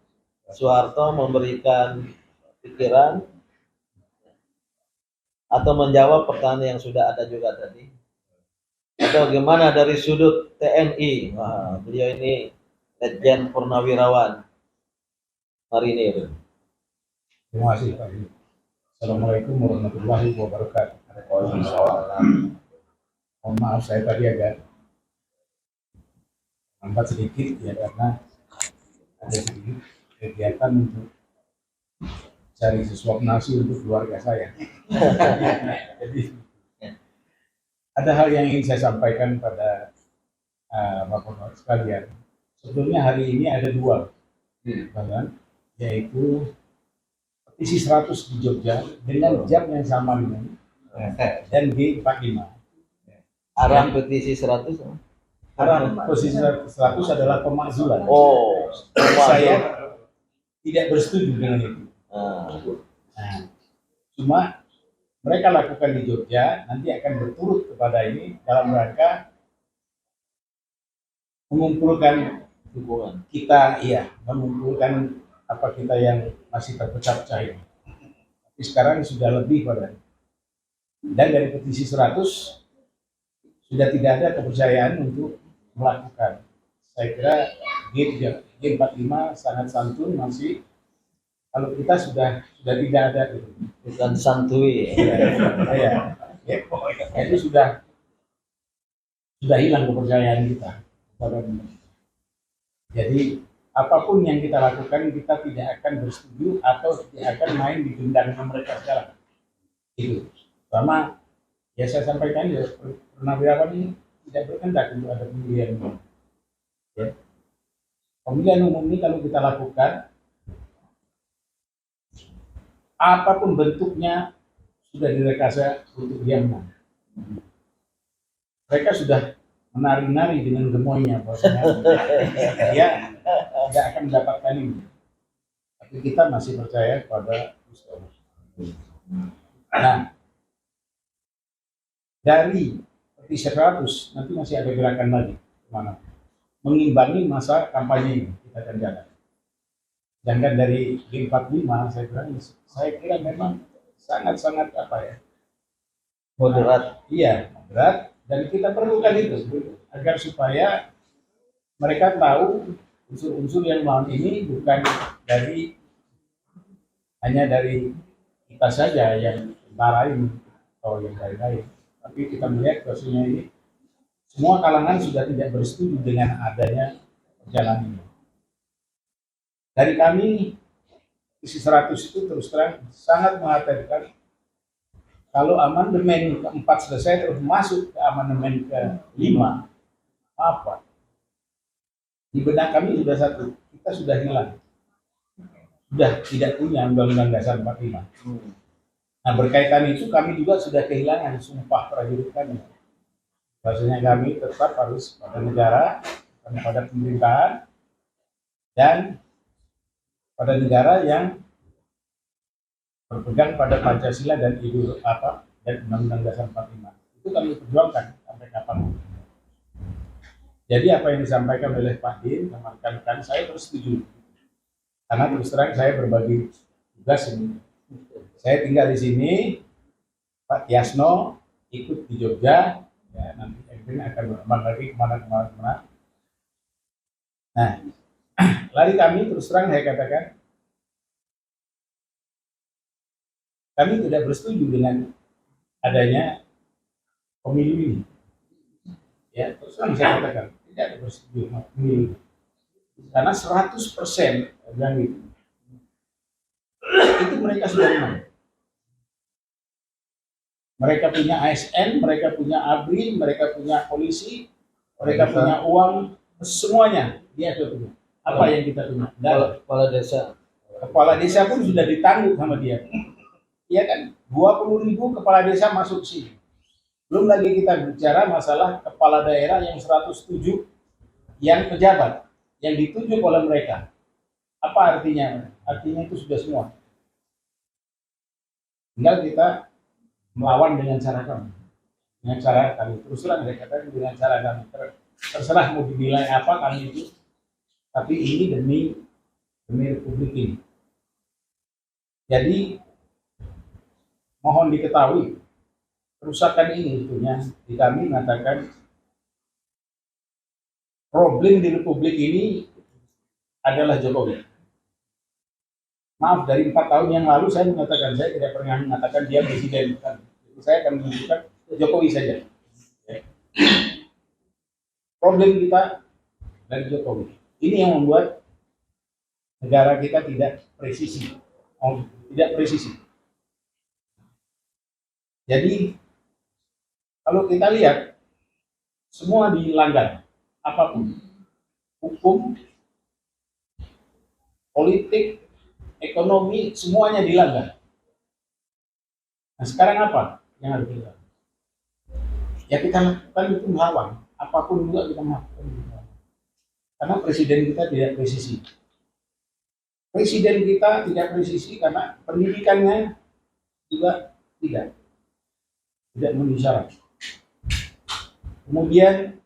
Soeharto memberikan pikiran atau menjawab pertanyaan yang sudah ada juga tadi. Atau gimana dari sudut TNI? Wah, beliau ini Letjen Purnawirawan Marinir. Terima kasih Pak. Assalamualaikum warahmatullahi wabarakatuh. Mohon maaf saya tadi agak lambat sedikit ya karena ada sedikit kegiatan untuk cari sesuap nasi untuk keluarga saya. Jadi ada hal yang ingin saya sampaikan pada Bapak-Bapak sekalian. Sebetulnya hari ini ada dua, yaitu petisi 100 di Jogja dengan jam yang sama dengan dan G45. Arah petisi 100. Arah petisi 100 adalah pemakzulan. Oh, Saya tidak bersetuju dengan itu. Nah, cuma mereka lakukan di Jogja nanti akan berturut kepada ini dalam rangka mengumpulkan dukungan kita, mengumpulkan apa kita yang masih terpecah-pecah ini. Tapi sekarang sudah lebih pada, dan dari petisi 100 sudah tidak ada kepercayaan untuk melakukan. Saya kira G45 sangat santun masih, kalau kita sudah tidak ada gitu. bukan santuy. Itu sudah hilang kepercayaan kita. Jadi apapun yang kita lakukan kita tidak akan bersetuju atau tidak akan main di gendangnya mereka sekarang. Itu. Pertama, ya saya sampaikan ya, Purnawirawan ini tidak berkehendak untuk ada pemilihan umum. Ya. Pemilihan umum ini kalau kita lakukan, apapun bentuknya sudah direkayasa untuk dia menang. Mereka sudah menari-nari dengan gemoynya, bahwasanya dia tidak akan mendapatkan ini. Tapi kita masih percaya kepada Gusti. Nah, dari petisi 100 nanti masih ada gerakan lagi kemana? Mengimbangi masa kampanye ini kita akan jalan. Sedangkan dari G45 saya kira memang sangat-sangat Moderat. Iya, moderat, dan kita perlukan itu agar supaya mereka tahu unsur-unsur yang melawan ini bukan hanya dari kita saja yang marahin atau yang lain-lain, tapi kita melihat bahwasanya ini semua kalangan sudah tidak bersetuju dengan adanya perjalanan ini. Dari kami isi 100 itu terus terang sangat mengatakan kalau amandemen keempat selesai terus masuk ke amandemen ke-5, apa? Di benak kami sudah satu, kita sudah hilang. Sudah tidak punya Undang-Undang Dasar 45. Nah, berkaitan itu kami juga sudah kehilangan sumpah prajurit kami. Bahwasanya kami tetap harus pada negara, pada pemerintahan, dan pada negara yang berpegang pada Pancasila dan Undang-Undang Dasar 45. Itu kami perjuangkan sampai kapan. Jadi apa yang disampaikan oleh Pak Din dan rekan-rekan saya bersetuju. Karena terus terang saya berbagi tugas ini. Saya tinggal di sini, Pak Tiasno ikut di Jogja, ya nanti mungkin akan berkembang lagi kemana-mana. Nah, lari kami terus terang saya katakan, kami tidak bersetuju dengan adanya pemilu ini. Ya, terus terang saya katakan tidak bersetuju dengan pemilu. Karena 100% bilang itu. itu mereka sudah menang. Mereka punya ASN, mereka punya ABRI, mereka punya polisi, mereka punya uang, semuanya dia sudah punya. Apa yang kita punya? Kepala desa. Kepala desa pun sudah ditanggung sama dia. Iya kan? 20.000 kepala desa masuk sini. Belum lagi kita bicara masalah kepala daerah yang 107 yang pejabat yang ditunjuk oleh mereka. Apa artinya? Artinya itu sudah semua. Tinggal kita melawan dengan cara kami. Dengan cara kami. Terus terang saya katakan dengan cara kami. Terserah mau dinilai apa kami itu. Tapi ini demi Republik ini. Jadi mohon diketahui kerusakan ini tentunya di kami mengatakan problem di Republik ini adalah Jokowi. Maaf, dari 4 tahun yang lalu saya mengatakan, saya tidak pernah mengatakan dia presiden. Saya akan menunjukkan Jokowi saja. Problem kita dari Jokowi. Ini yang membuat negara kita tidak presisi. Tidak presisi. Jadi, kalau kita lihat, semua dilanggar. Apapun. Hukum, politik, ekonomi, semuanya dilanggar. Nah sekarang apa yang harus kita lakukan? Ya kita lakukan itu melawan. Apapun juga kita melakukan. Karena presiden kita tidak presisi. Presiden kita tidak presisi karena pendidikannya juga tidak memenuhi syarat. Kemudian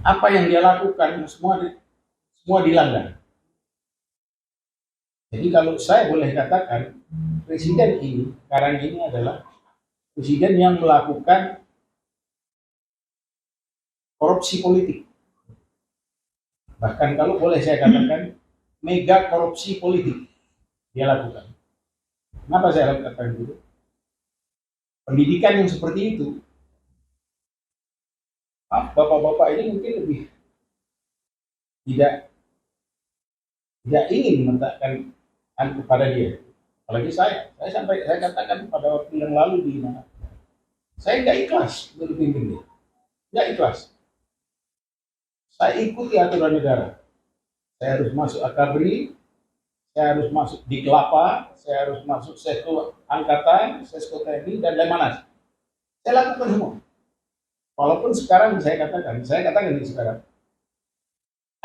apa yang dia lakukan semua dilanggar. Jadi kalau saya boleh katakan, presiden ini sekarang ini adalah presiden yang melakukan korupsi politik. Bahkan kalau boleh saya katakan, mega korupsi politik dia lakukan. Kenapa saya katakan itu? Pendidikan yang seperti itu, bapak-bapak ini mungkin lebih tidak ingin meletakkan kepada dia. Apalagi saya katakan pada waktu yang lalu di mana, saya nggak ikhlas berpimpin dia, nggak ikhlas. Saya ikuti aturan negara. Saya harus masuk akabri, saya harus masuk di kelapa, saya harus masuk sesko angkatan, sesko TNI dan Lemanas. Saya lakukan semua. Walaupun sekarang saya katakan ini sekarang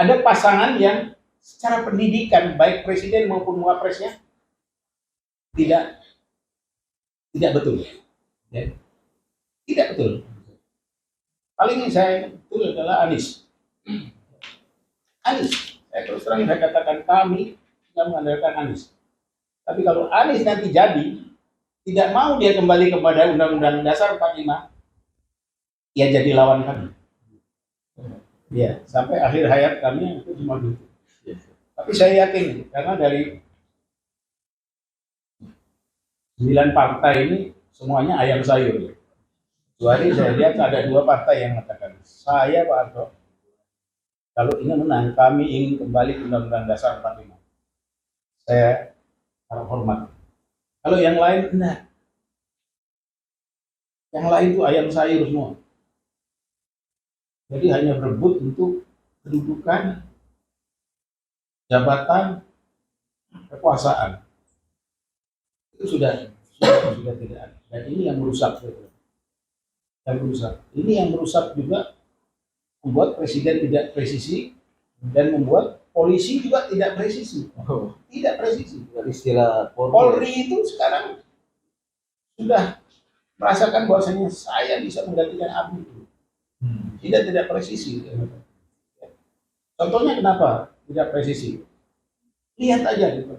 ada pasangan yang secara pendidikan baik presiden maupun wapresnya tidak betul, ya. Tidak betul. Paling yang saya betul adalah Anies. Saya terus terang saya katakan kami tidak mengandalkan Anies. Tapi kalau Anies nanti jadi tidak mau dia kembali kepada Undang-Undang Dasar 45, ya jadi lawan kami. Ya, sampai akhir hayat kami itu cuma gitu. Tapi saya yakin karena dari 9 partai ini semuanya ayam sayur. Kecuali saya lihat ada 2 partai yang mengatakan, saya Pak Arto, kalau ini menang, kami ingin kembali ke Undang-Undang Dasar 45. Saya harap hormat. Kalau yang lain, enggak. Yang lain itu ayam sayur semua. Jadi hanya berebut untuk kedudukan, jabatan, kekuasaan. Itu sudah tidak ada. Dan ini yang merusak. Ini yang merusak juga membuat presiden tidak presisi dan membuat polisi juga tidak presisi. Tidak presisi. Istilah Polri itu sekarang sudah merasakan bahwasanya saya bisa menggantikan ABRI. Tidak presisi. Contohnya kenapa tidak presisi? Lihat aja gitu.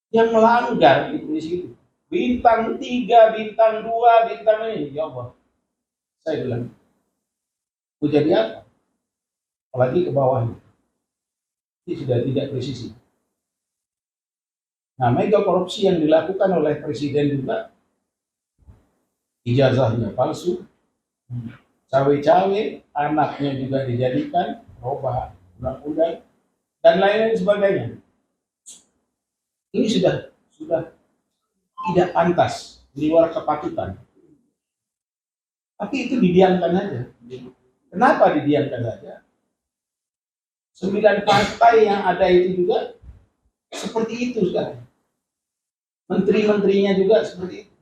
Yang melanggar di polisi itu bintang 3, bintang 2, bintang ini, ya Allah. Saya bilang, mau jadi apa? Apalagi ke bawahnya. Ini sudah tidak presisi. Nah, mega korupsi yang dilakukan oleh presiden juga, ijazahnya palsu, cawe-cawe, anaknya juga dijadikan, robah undang-undang, dan lain-lain sebagainya. Ini sudah tidak pantas, di luar kepatutan. Tapi itu didiamkan saja. Kenapa didiamkan saja? 9 partai yang ada itu juga seperti itu sekarang. Menteri-menterinya juga seperti itu.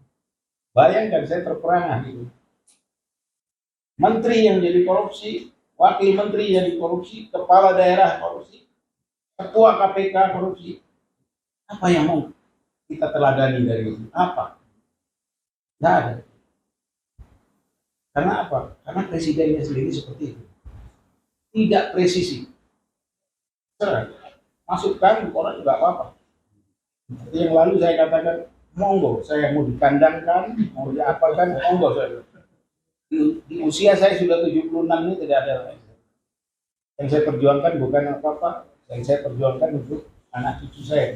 Bayangkan saya terperangah gitu. Menteri yang jadi korupsi, wakil menteri jadi korupsi, kepala daerah korupsi, ketua KPK korupsi. Apa yang mau kita teladani dari itu? Apa? Tidak ada. Karena apa? Karena presidennya sendiri seperti itu. Tidak presisi. Masukkan orang nggak apa-apa. Seperti yang lalu saya katakan, monggo, saya mau dikandangkan, mau diapakan, monggo saya. Di usia saya sudah 76 ini tidak ada lagi. Yang saya perjuangkan bukan apa-apa, yang saya perjuangkan untuk anak cucu saya.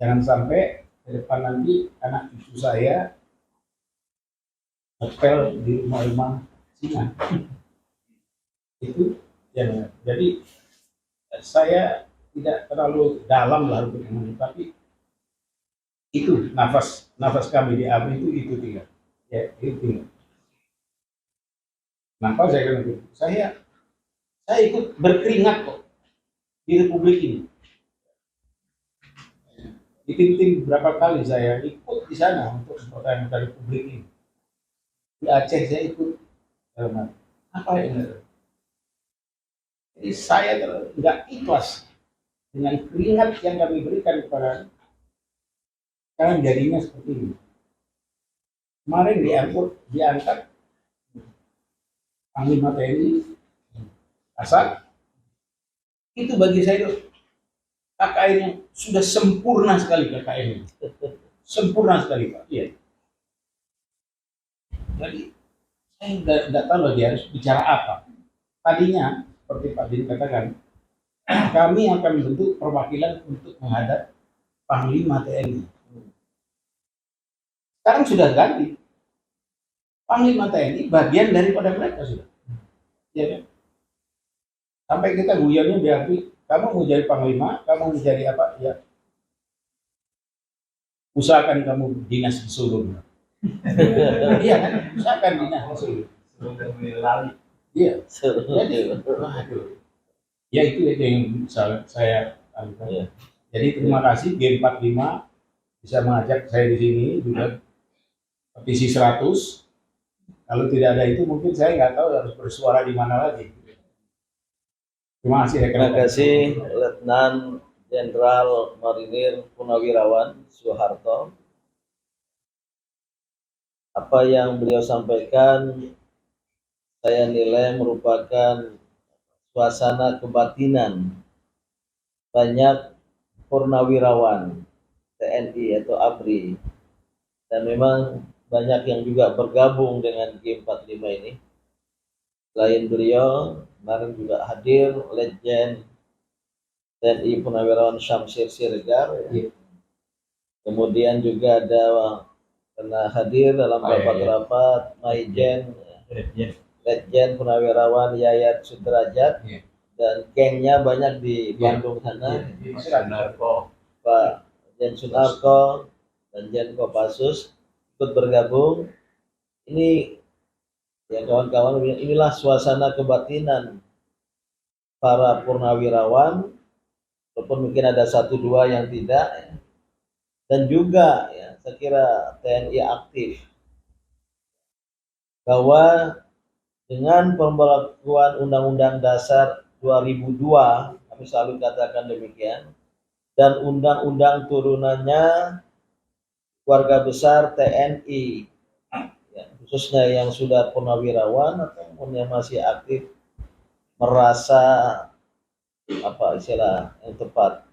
Jangan sampai ke depan nanti anak cucu saya ngepel di rumah-rumah Cina. Itu yang jadi saya tidak terlalu dalam lah untuk ini, tapi itu nafas kami di ABRI itu tinggal. Ya, itu tinggal. Kenapa saya bilang itu? Saya ikut berkeringat kok di Republik ini. Di tim berapa kali saya ikut di sana untuk mempertahankan Republik ini. Di Aceh saya ikut. Apa yang jadi saya tidak ikhlas dengan keringat yang kami berikan kepada sekarang jadinya seperti ini. Kemarin diangkat Panglima TNI Kasat, itu bagi saya KKN yang sudah sempurna sekali KKN ini. Sempurna sekali Pak. Iya. Jadi saya tidak tahu lagi harus bicara apa. Tadinya seperti Pak Din katakan, kami akan membentuk perwakilan untuk menghadap Panglima TNI. Sekarang sudah ganti. Panglima TNI bagian daripada mereka sudah. Ya kan? Sampai kita guyonnya biar kamu mau jadi panglima, kamu mau jadi apa? Ya. Usahakan kamu dinas di Solo. Iya kan? Usahakan dinas di Solo. Iya. Jadi, waduh. Ya itu yang saya Ya. Jadi terima kasih G45 bisa mengajak saya di sini juga petisi 100. Kalau tidak ada itu mungkin saya nggak tahu harus bersuara di mana lagi. Terima kasih. Terima kasih Letnan Jenderal Marinir Purnawirawan Soeharto. Apa yang beliau sampaikan saya nilai merupakan suasana kebatinan banyak purnawirawan TNI atau ABRI, dan memang banyak yang juga bergabung dengan G45 ini. Selain beliau, kemarin juga hadir Letjen TNI Purnawirawan Syamsir Siregar. Kemudian juga ada pernah hadir dalam rapat-rapat Maijen Letjen Purnawirawan Yayat Sudrajat, dan gengnya banyak di Bandung sana. Pak Jen Sunarko dan Jen Kopassus ikut bergabung. Ini ya kawan-kawan, inilah suasana kebatinan para purnawirawan, walaupun mungkin ada 1-2 yang tidak, ya. Dan juga ya saya kira TNI aktif bahwa dengan pemberlakuan Undang-Undang Dasar 2002, kami selalu katakan demikian, dan undang-undang turunannya keluarga besar TNI, ya, khususnya yang sudah purnawirawan ataupun yang masih aktif, merasa apa istilah yang tepat,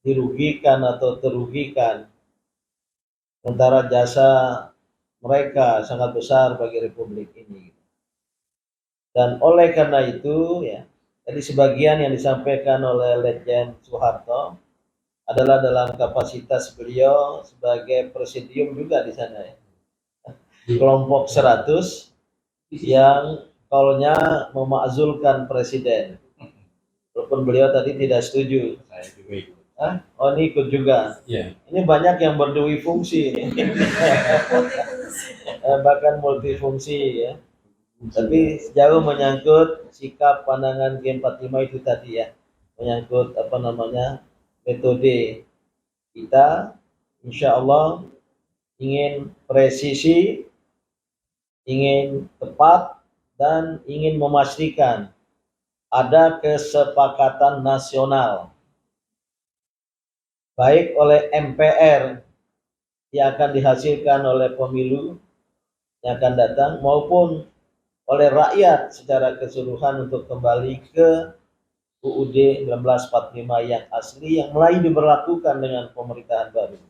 dirugikan atau terugikan, sementara jasa mereka sangat besar bagi Republik ini. Dan oleh karena itu ya, tadi sebagian yang disampaikan oleh Letjen Soeharto adalah dalam kapasitas beliau sebagai presidium juga di sana ya. Kelompok 100 yang call-nya memakzulkan presiden. Walaupun beliau tadi tidak setuju. Oh, ini ikut juga. Iya. Ini banyak yang berdui fungsi ini. Bahkan multifungsi ya. Tapi sejauh menyangkut sikap pandangan G45 itu tadi ya, menyangkut metode kita, insya Allah ingin presisi, ingin tepat, dan ingin memastikan ada kesepakatan nasional baik oleh MPR yang akan dihasilkan oleh pemilu yang akan datang maupun oleh rakyat secara keseluruhan untuk kembali ke UUD 1945 yang asli yang mulai diberlakukan dengan pemerintahan baru.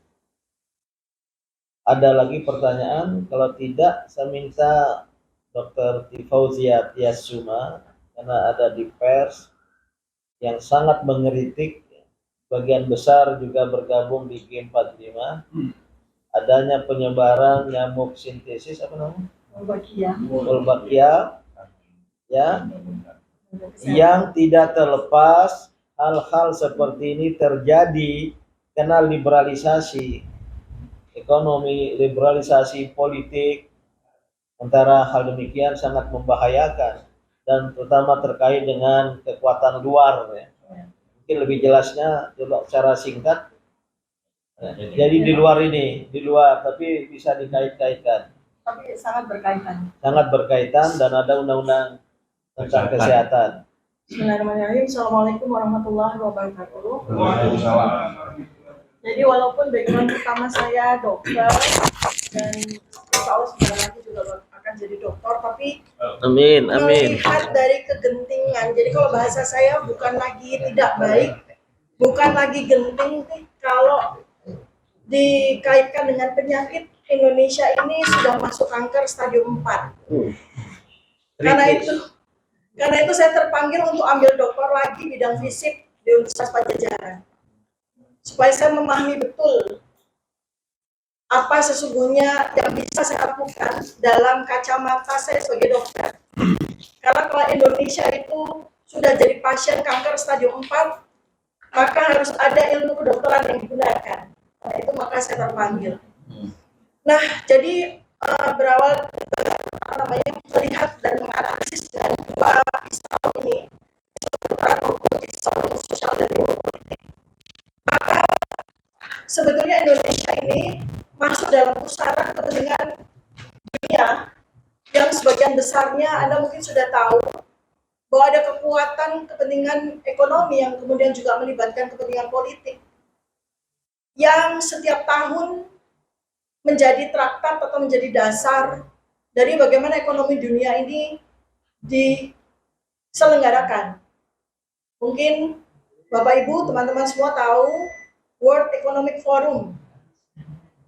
Ada lagi pertanyaan? Kalau tidak, saya minta Dr. Tifauzia Tiasuma, karena ada di pers yang sangat mengkritik, bagian besar juga bergabung di G45, adanya penyebaran nyamuk sintesis Wolbachia ya, yang tidak terlepas hal-hal seperti ini terjadi karena liberalisasi ekonomi, liberalisasi politik. Antara hal demikian sangat membahayakan dan terutama terkait dengan kekuatan luar ya. Mungkin lebih jelasnya coba secara singkat. Jadi di luar tapi bisa dikait-kaitkan. Tapi sangat berkaitan. Sangat berkaitan dan ada undang-undang tentang kesehatan. Bismillahirrahmanirrahim. Assalamualaikum warahmatullahi wabarakatuh. Waalaikumsalam. Jadi walaupun background pertama saya dokter dan insya Allah sebentar lagi juga akan jadi dokter, tapi Amin. melihat dari kegentingan. Jadi kalau bahasa saya bukan lagi tidak baik, bukan lagi genting, kalau dikaitkan dengan penyakit Indonesia ini sudah masuk kanker stadium 4. Karena itu saya terpanggil untuk ambil doktor lagi bidang fisik di Universitas Pajajaran. Supaya saya memahami betul apa sesungguhnya yang bisa saya lakukan dalam kacamata saya sebagai dokter. Karena kalau Indonesia itu sudah jadi pasien kanker stadium 4, maka harus ada ilmu kedokteran yang digunakan. Nah, itu maka saya terpanggil. Nah, jadi berawal melihat dan menganalisis dengan dua pisau ini, pisau sosial dan politik. Maka sebetulnya Indonesia ini masuk dalam pusaran kepentingan dunia yang sebagian besarnya Anda mungkin sudah tahu bahwa ada kekuatan kepentingan ekonomi yang kemudian juga melibatkan kepentingan politik yang setiap tahun menjadi traktat atau menjadi dasar dari bagaimana ekonomi dunia ini diselenggarakan. Mungkin Bapak Ibu, teman-teman semua tahu World Economic Forum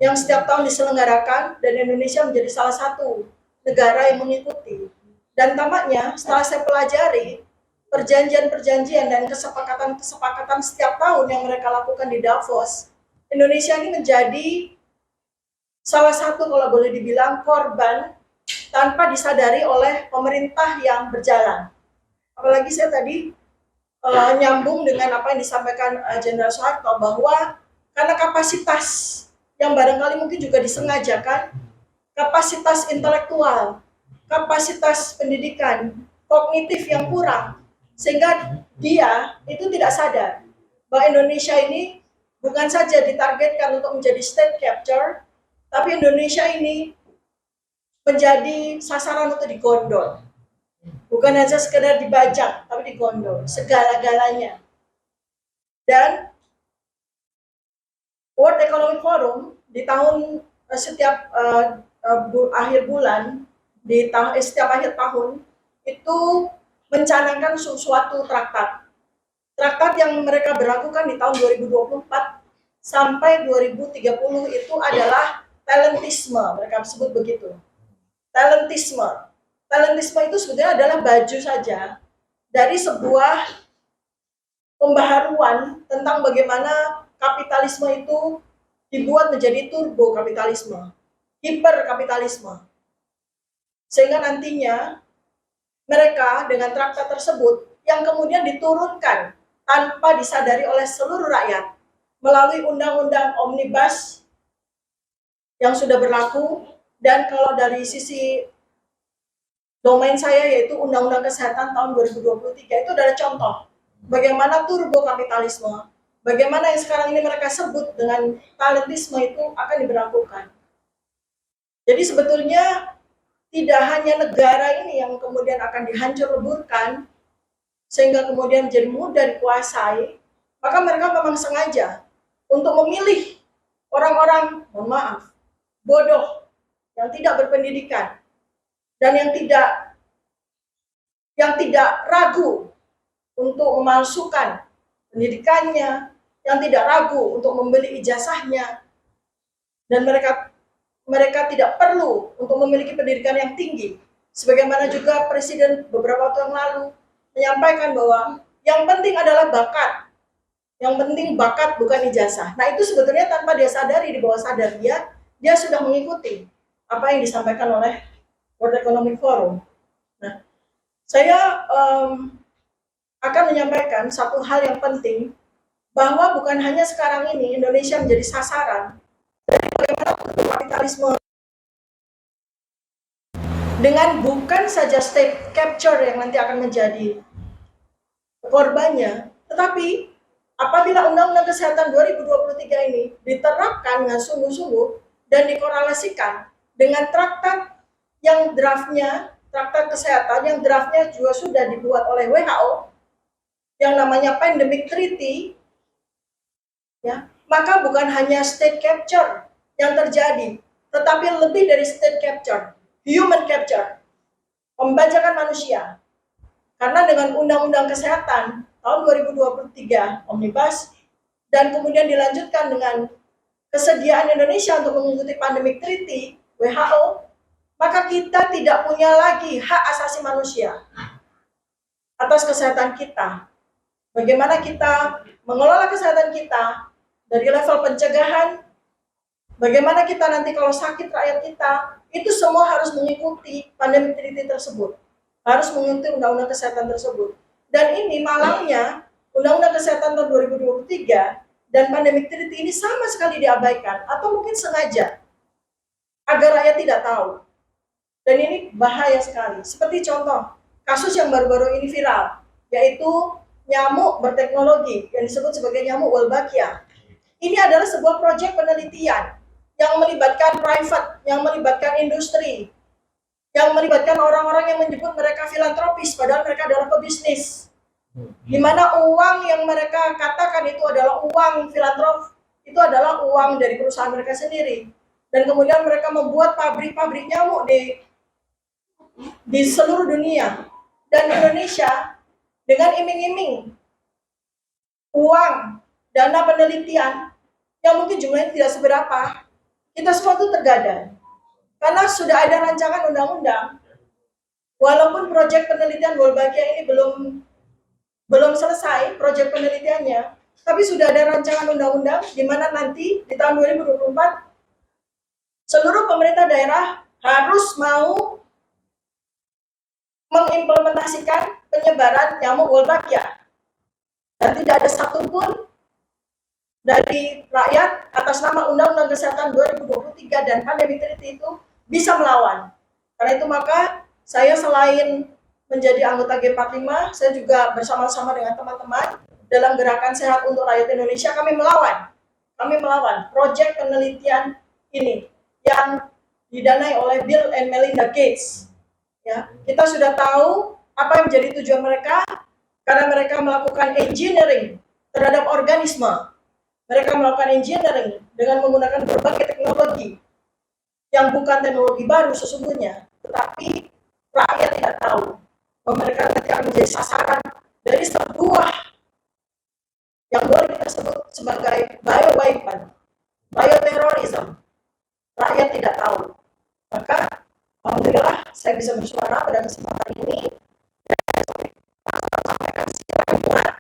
yang setiap tahun diselenggarakan dan Indonesia menjadi salah satu negara yang mengikuti. Dan tampaknya setelah saya pelajari perjanjian-perjanjian dan kesepakatan-kesepakatan setiap tahun yang mereka lakukan di Davos, Indonesia ini menjadi salah satu kalau boleh dibilang korban tanpa disadari oleh pemerintah yang berjalan. Apalagi saya tadi nyambung dengan apa yang disampaikan Jenderal Soeharto bahwa karena kapasitas yang barangkali mungkin juga disengajakan, kapasitas intelektual, kapasitas pendidikan, kognitif yang kurang, sehingga dia itu tidak sadar bahwa Indonesia ini bukan saja ditargetkan untuk menjadi state capture, tapi Indonesia ini menjadi sasaran untuk digondol. Bukan hanya sekedar dibajak, tapi digondol, segala-galanya. Dan World Economic Forum di tahun setiap akhir bulan, setiap akhir tahun, itu mencanangkan suatu traktat. Traktat yang mereka berlakukan di tahun 2024 sampai 2030 itu adalah talentisme, mereka sebut begitu. Talentisme. Talentisme itu sebetulnya adalah baju saja dari sebuah pembaharuan tentang bagaimana kapitalisme itu dibuat menjadi turbo kapitalisme, hiperkapitalisme. Sehingga nantinya mereka dengan traktat tersebut yang kemudian diturunkan tanpa disadari oleh seluruh rakyat melalui undang-undang omnibus yang sudah berlaku, dan kalau dari sisi domain saya yaitu Undang-Undang Kesehatan tahun 2023 itu adalah contoh bagaimana turbo kapitalisme, bagaimana yang sekarang ini mereka sebut dengan talentisme itu akan diberlakukan. Jadi sebetulnya tidak hanya negara ini yang kemudian akan dihancur leburkan sehingga kemudian menjadi mudah dikuasai, maka mereka memang sengaja untuk memilih orang-orang, mohon maaf, bodoh, yang tidak berpendidikan, dan yang tidak ragu untuk memalsukan pendidikannya, yang tidak ragu untuk membeli ijazahnya, dan mereka tidak perlu untuk memiliki pendidikan yang tinggi. Sebagaimana juga Presiden beberapa waktu yang lalu menyampaikan bahwa yang penting adalah bakat, yang penting bakat bukan ijazah. Nah itu sebetulnya tanpa dia sadari, di bawah sadar dia sudah mengikuti apa yang disampaikan oleh World Economic Forum. Nah, saya akan menyampaikan satu hal yang penting, bahwa bukan hanya sekarang ini Indonesia menjadi sasaran dari bagaimana kapitalisme dengan bukan saja state capture yang nanti akan menjadi korbannya, tetapi apabila Undang-Undang Kesehatan 2023 ini diterapkan dengan sungguh-sungguh dan dikorelasikan dengan traktat yang draftnya, traktat kesehatan yang draftnya juga sudah dibuat oleh WHO, yang namanya Pandemic Treaty, ya, maka bukan hanya state capture yang terjadi, tetapi lebih dari state capture, human capture, pembajakan manusia. Karena dengan Undang-Undang Kesehatan tahun 2023 Omnibus dan kemudian dilanjutkan dengan kesediaan Indonesia untuk mengikuti Pandemic Treaty WHO, maka kita tidak punya lagi hak asasi manusia atas kesehatan kita. Bagaimana kita mengelola kesehatan kita dari level pencegahan, bagaimana kita nanti kalau sakit rakyat kita, itu semua harus mengikuti Pandemic Treaty tersebut, harus mengikuti Undang-Undang Kesehatan tersebut. Dan ini malangnya, Undang-Undang Kesehatan tahun 2023 dan Pandemic Treaty ini sama sekali diabaikan, atau mungkin sengaja, agar rakyat tidak tahu. Dan ini bahaya sekali. Seperti contoh, kasus yang baru-baru ini viral, yaitu nyamuk berteknologi yang disebut sebagai nyamuk Wolbachia. Ini adalah sebuah proyek penelitian yang melibatkan private, yang melibatkan industri, yang melibatkan orang-orang yang menyebut mereka filantropis, padahal mereka adalah pebisnis. Di mana uang yang mereka katakan itu adalah uang filantrop, itu adalah uang dari perusahaan mereka sendiri. Dan kemudian mereka membuat pabrik-pabrik nyamuk di seluruh dunia. Dan Indonesia dengan iming-iming uang, dana penelitian yang mungkin jumlahnya tidak seberapa, kita semua itu tergadang. Karena sudah ada rancangan undang-undang, walaupun proyek penelitian Wolbachia ini belum selesai proyek penelitiannya, tapi sudah ada rancangan undang-undang di mana nanti di tahun 2024 seluruh pemerintah daerah harus mau mengimplementasikan penyebaran nyamuk Wolbachia, dan tidak ada satupun dari rakyat atas nama Undang-Undang Kesehatan 2023 dan Pandemic Treaty itu bisa melawan. Karena itu maka saya selain menjadi anggota G45, saya juga bersama-sama dengan teman-teman dalam gerakan sehat untuk rakyat Indonesia, kami melawan proyek penelitian ini yang didanai oleh Bill and Melinda Gates. Ya, kita sudah tahu apa yang menjadi tujuan mereka, karena mereka melakukan engineering terhadap organisme. Mereka melakukan engineering dengan menggunakan berbagai teknologi yang bukan teknologi baru sesungguhnya, tetapi rakyat tidak tahu bahwa mereka nanti akan menjadi sasaran dari sebuah yang boleh kita sebut sebagai bioweapon, bioterrorism. Rakyat tidak tahu. Maka alhamdulillah saya bisa bersuara pada kesempatan ini dan sampaikan secara muat,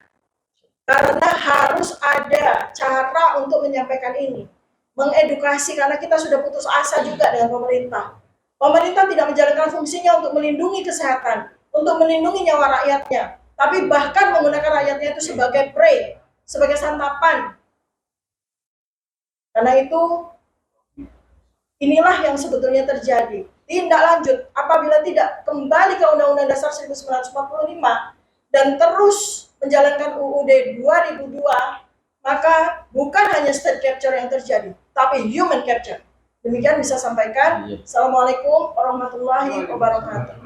karena harus ada cara untuk menyampaikan ini, mengedukasi, karena kita sudah putus asa juga dengan pemerintah. Pemerintah tidak menjalankan fungsinya untuk melindungi kesehatan, untuk melindungi nyawa rakyatnya, tapi bahkan menggunakan rakyatnya itu sebagai prey, sebagai santapan Karena itu, inilah yang sebetulnya terjadi. Tindak lanjut, apabila tidak kembali ke Undang-Undang Dasar 1945 dan terus menjalankan UUD 2002, maka bukan hanya state capture yang terjadi, tapi human capture. Demikian bisa sampaikan. Assalamualaikum warahmatullahi wabarakatuh.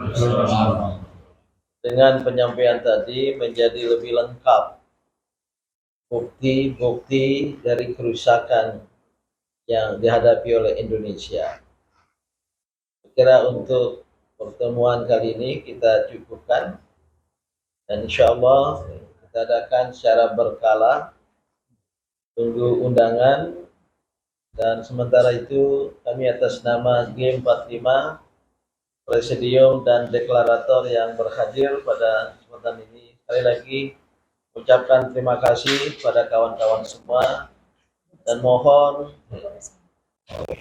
Dengan penyampaian tadi menjadi lebih lengkap bukti-bukti dari kerusakan yang dihadapi oleh Indonesia. Kira untuk pertemuan kali ini kita cukupkan, dan insya Allah kita adakan secara berkala, tunggu undangan. Dan sementara itu kami atas nama G45, Presidium dan Deklarator yang berhadir pada kesempatan ini, sekali lagi ucapkan terima kasih pada kawan-kawan semua, dan mohon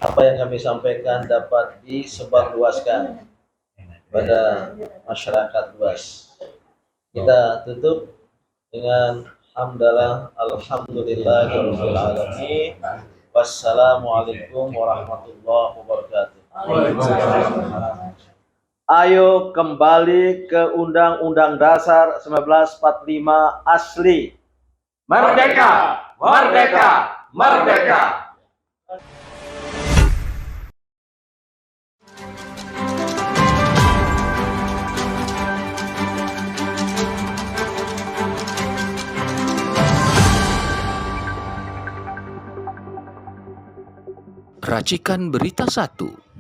apa yang kami sampaikan dapat disebarluaskan pada masyarakat luas. Kita tutup dengan hamdalah alhamdulillahirabbil alamin. Wassalamualaikum warahmatullahi wabarakatuh. Ayo kembali ke Undang-Undang Dasar 1945 asli. Merdeka, merdeka, merdeka. Racikan Berita 1.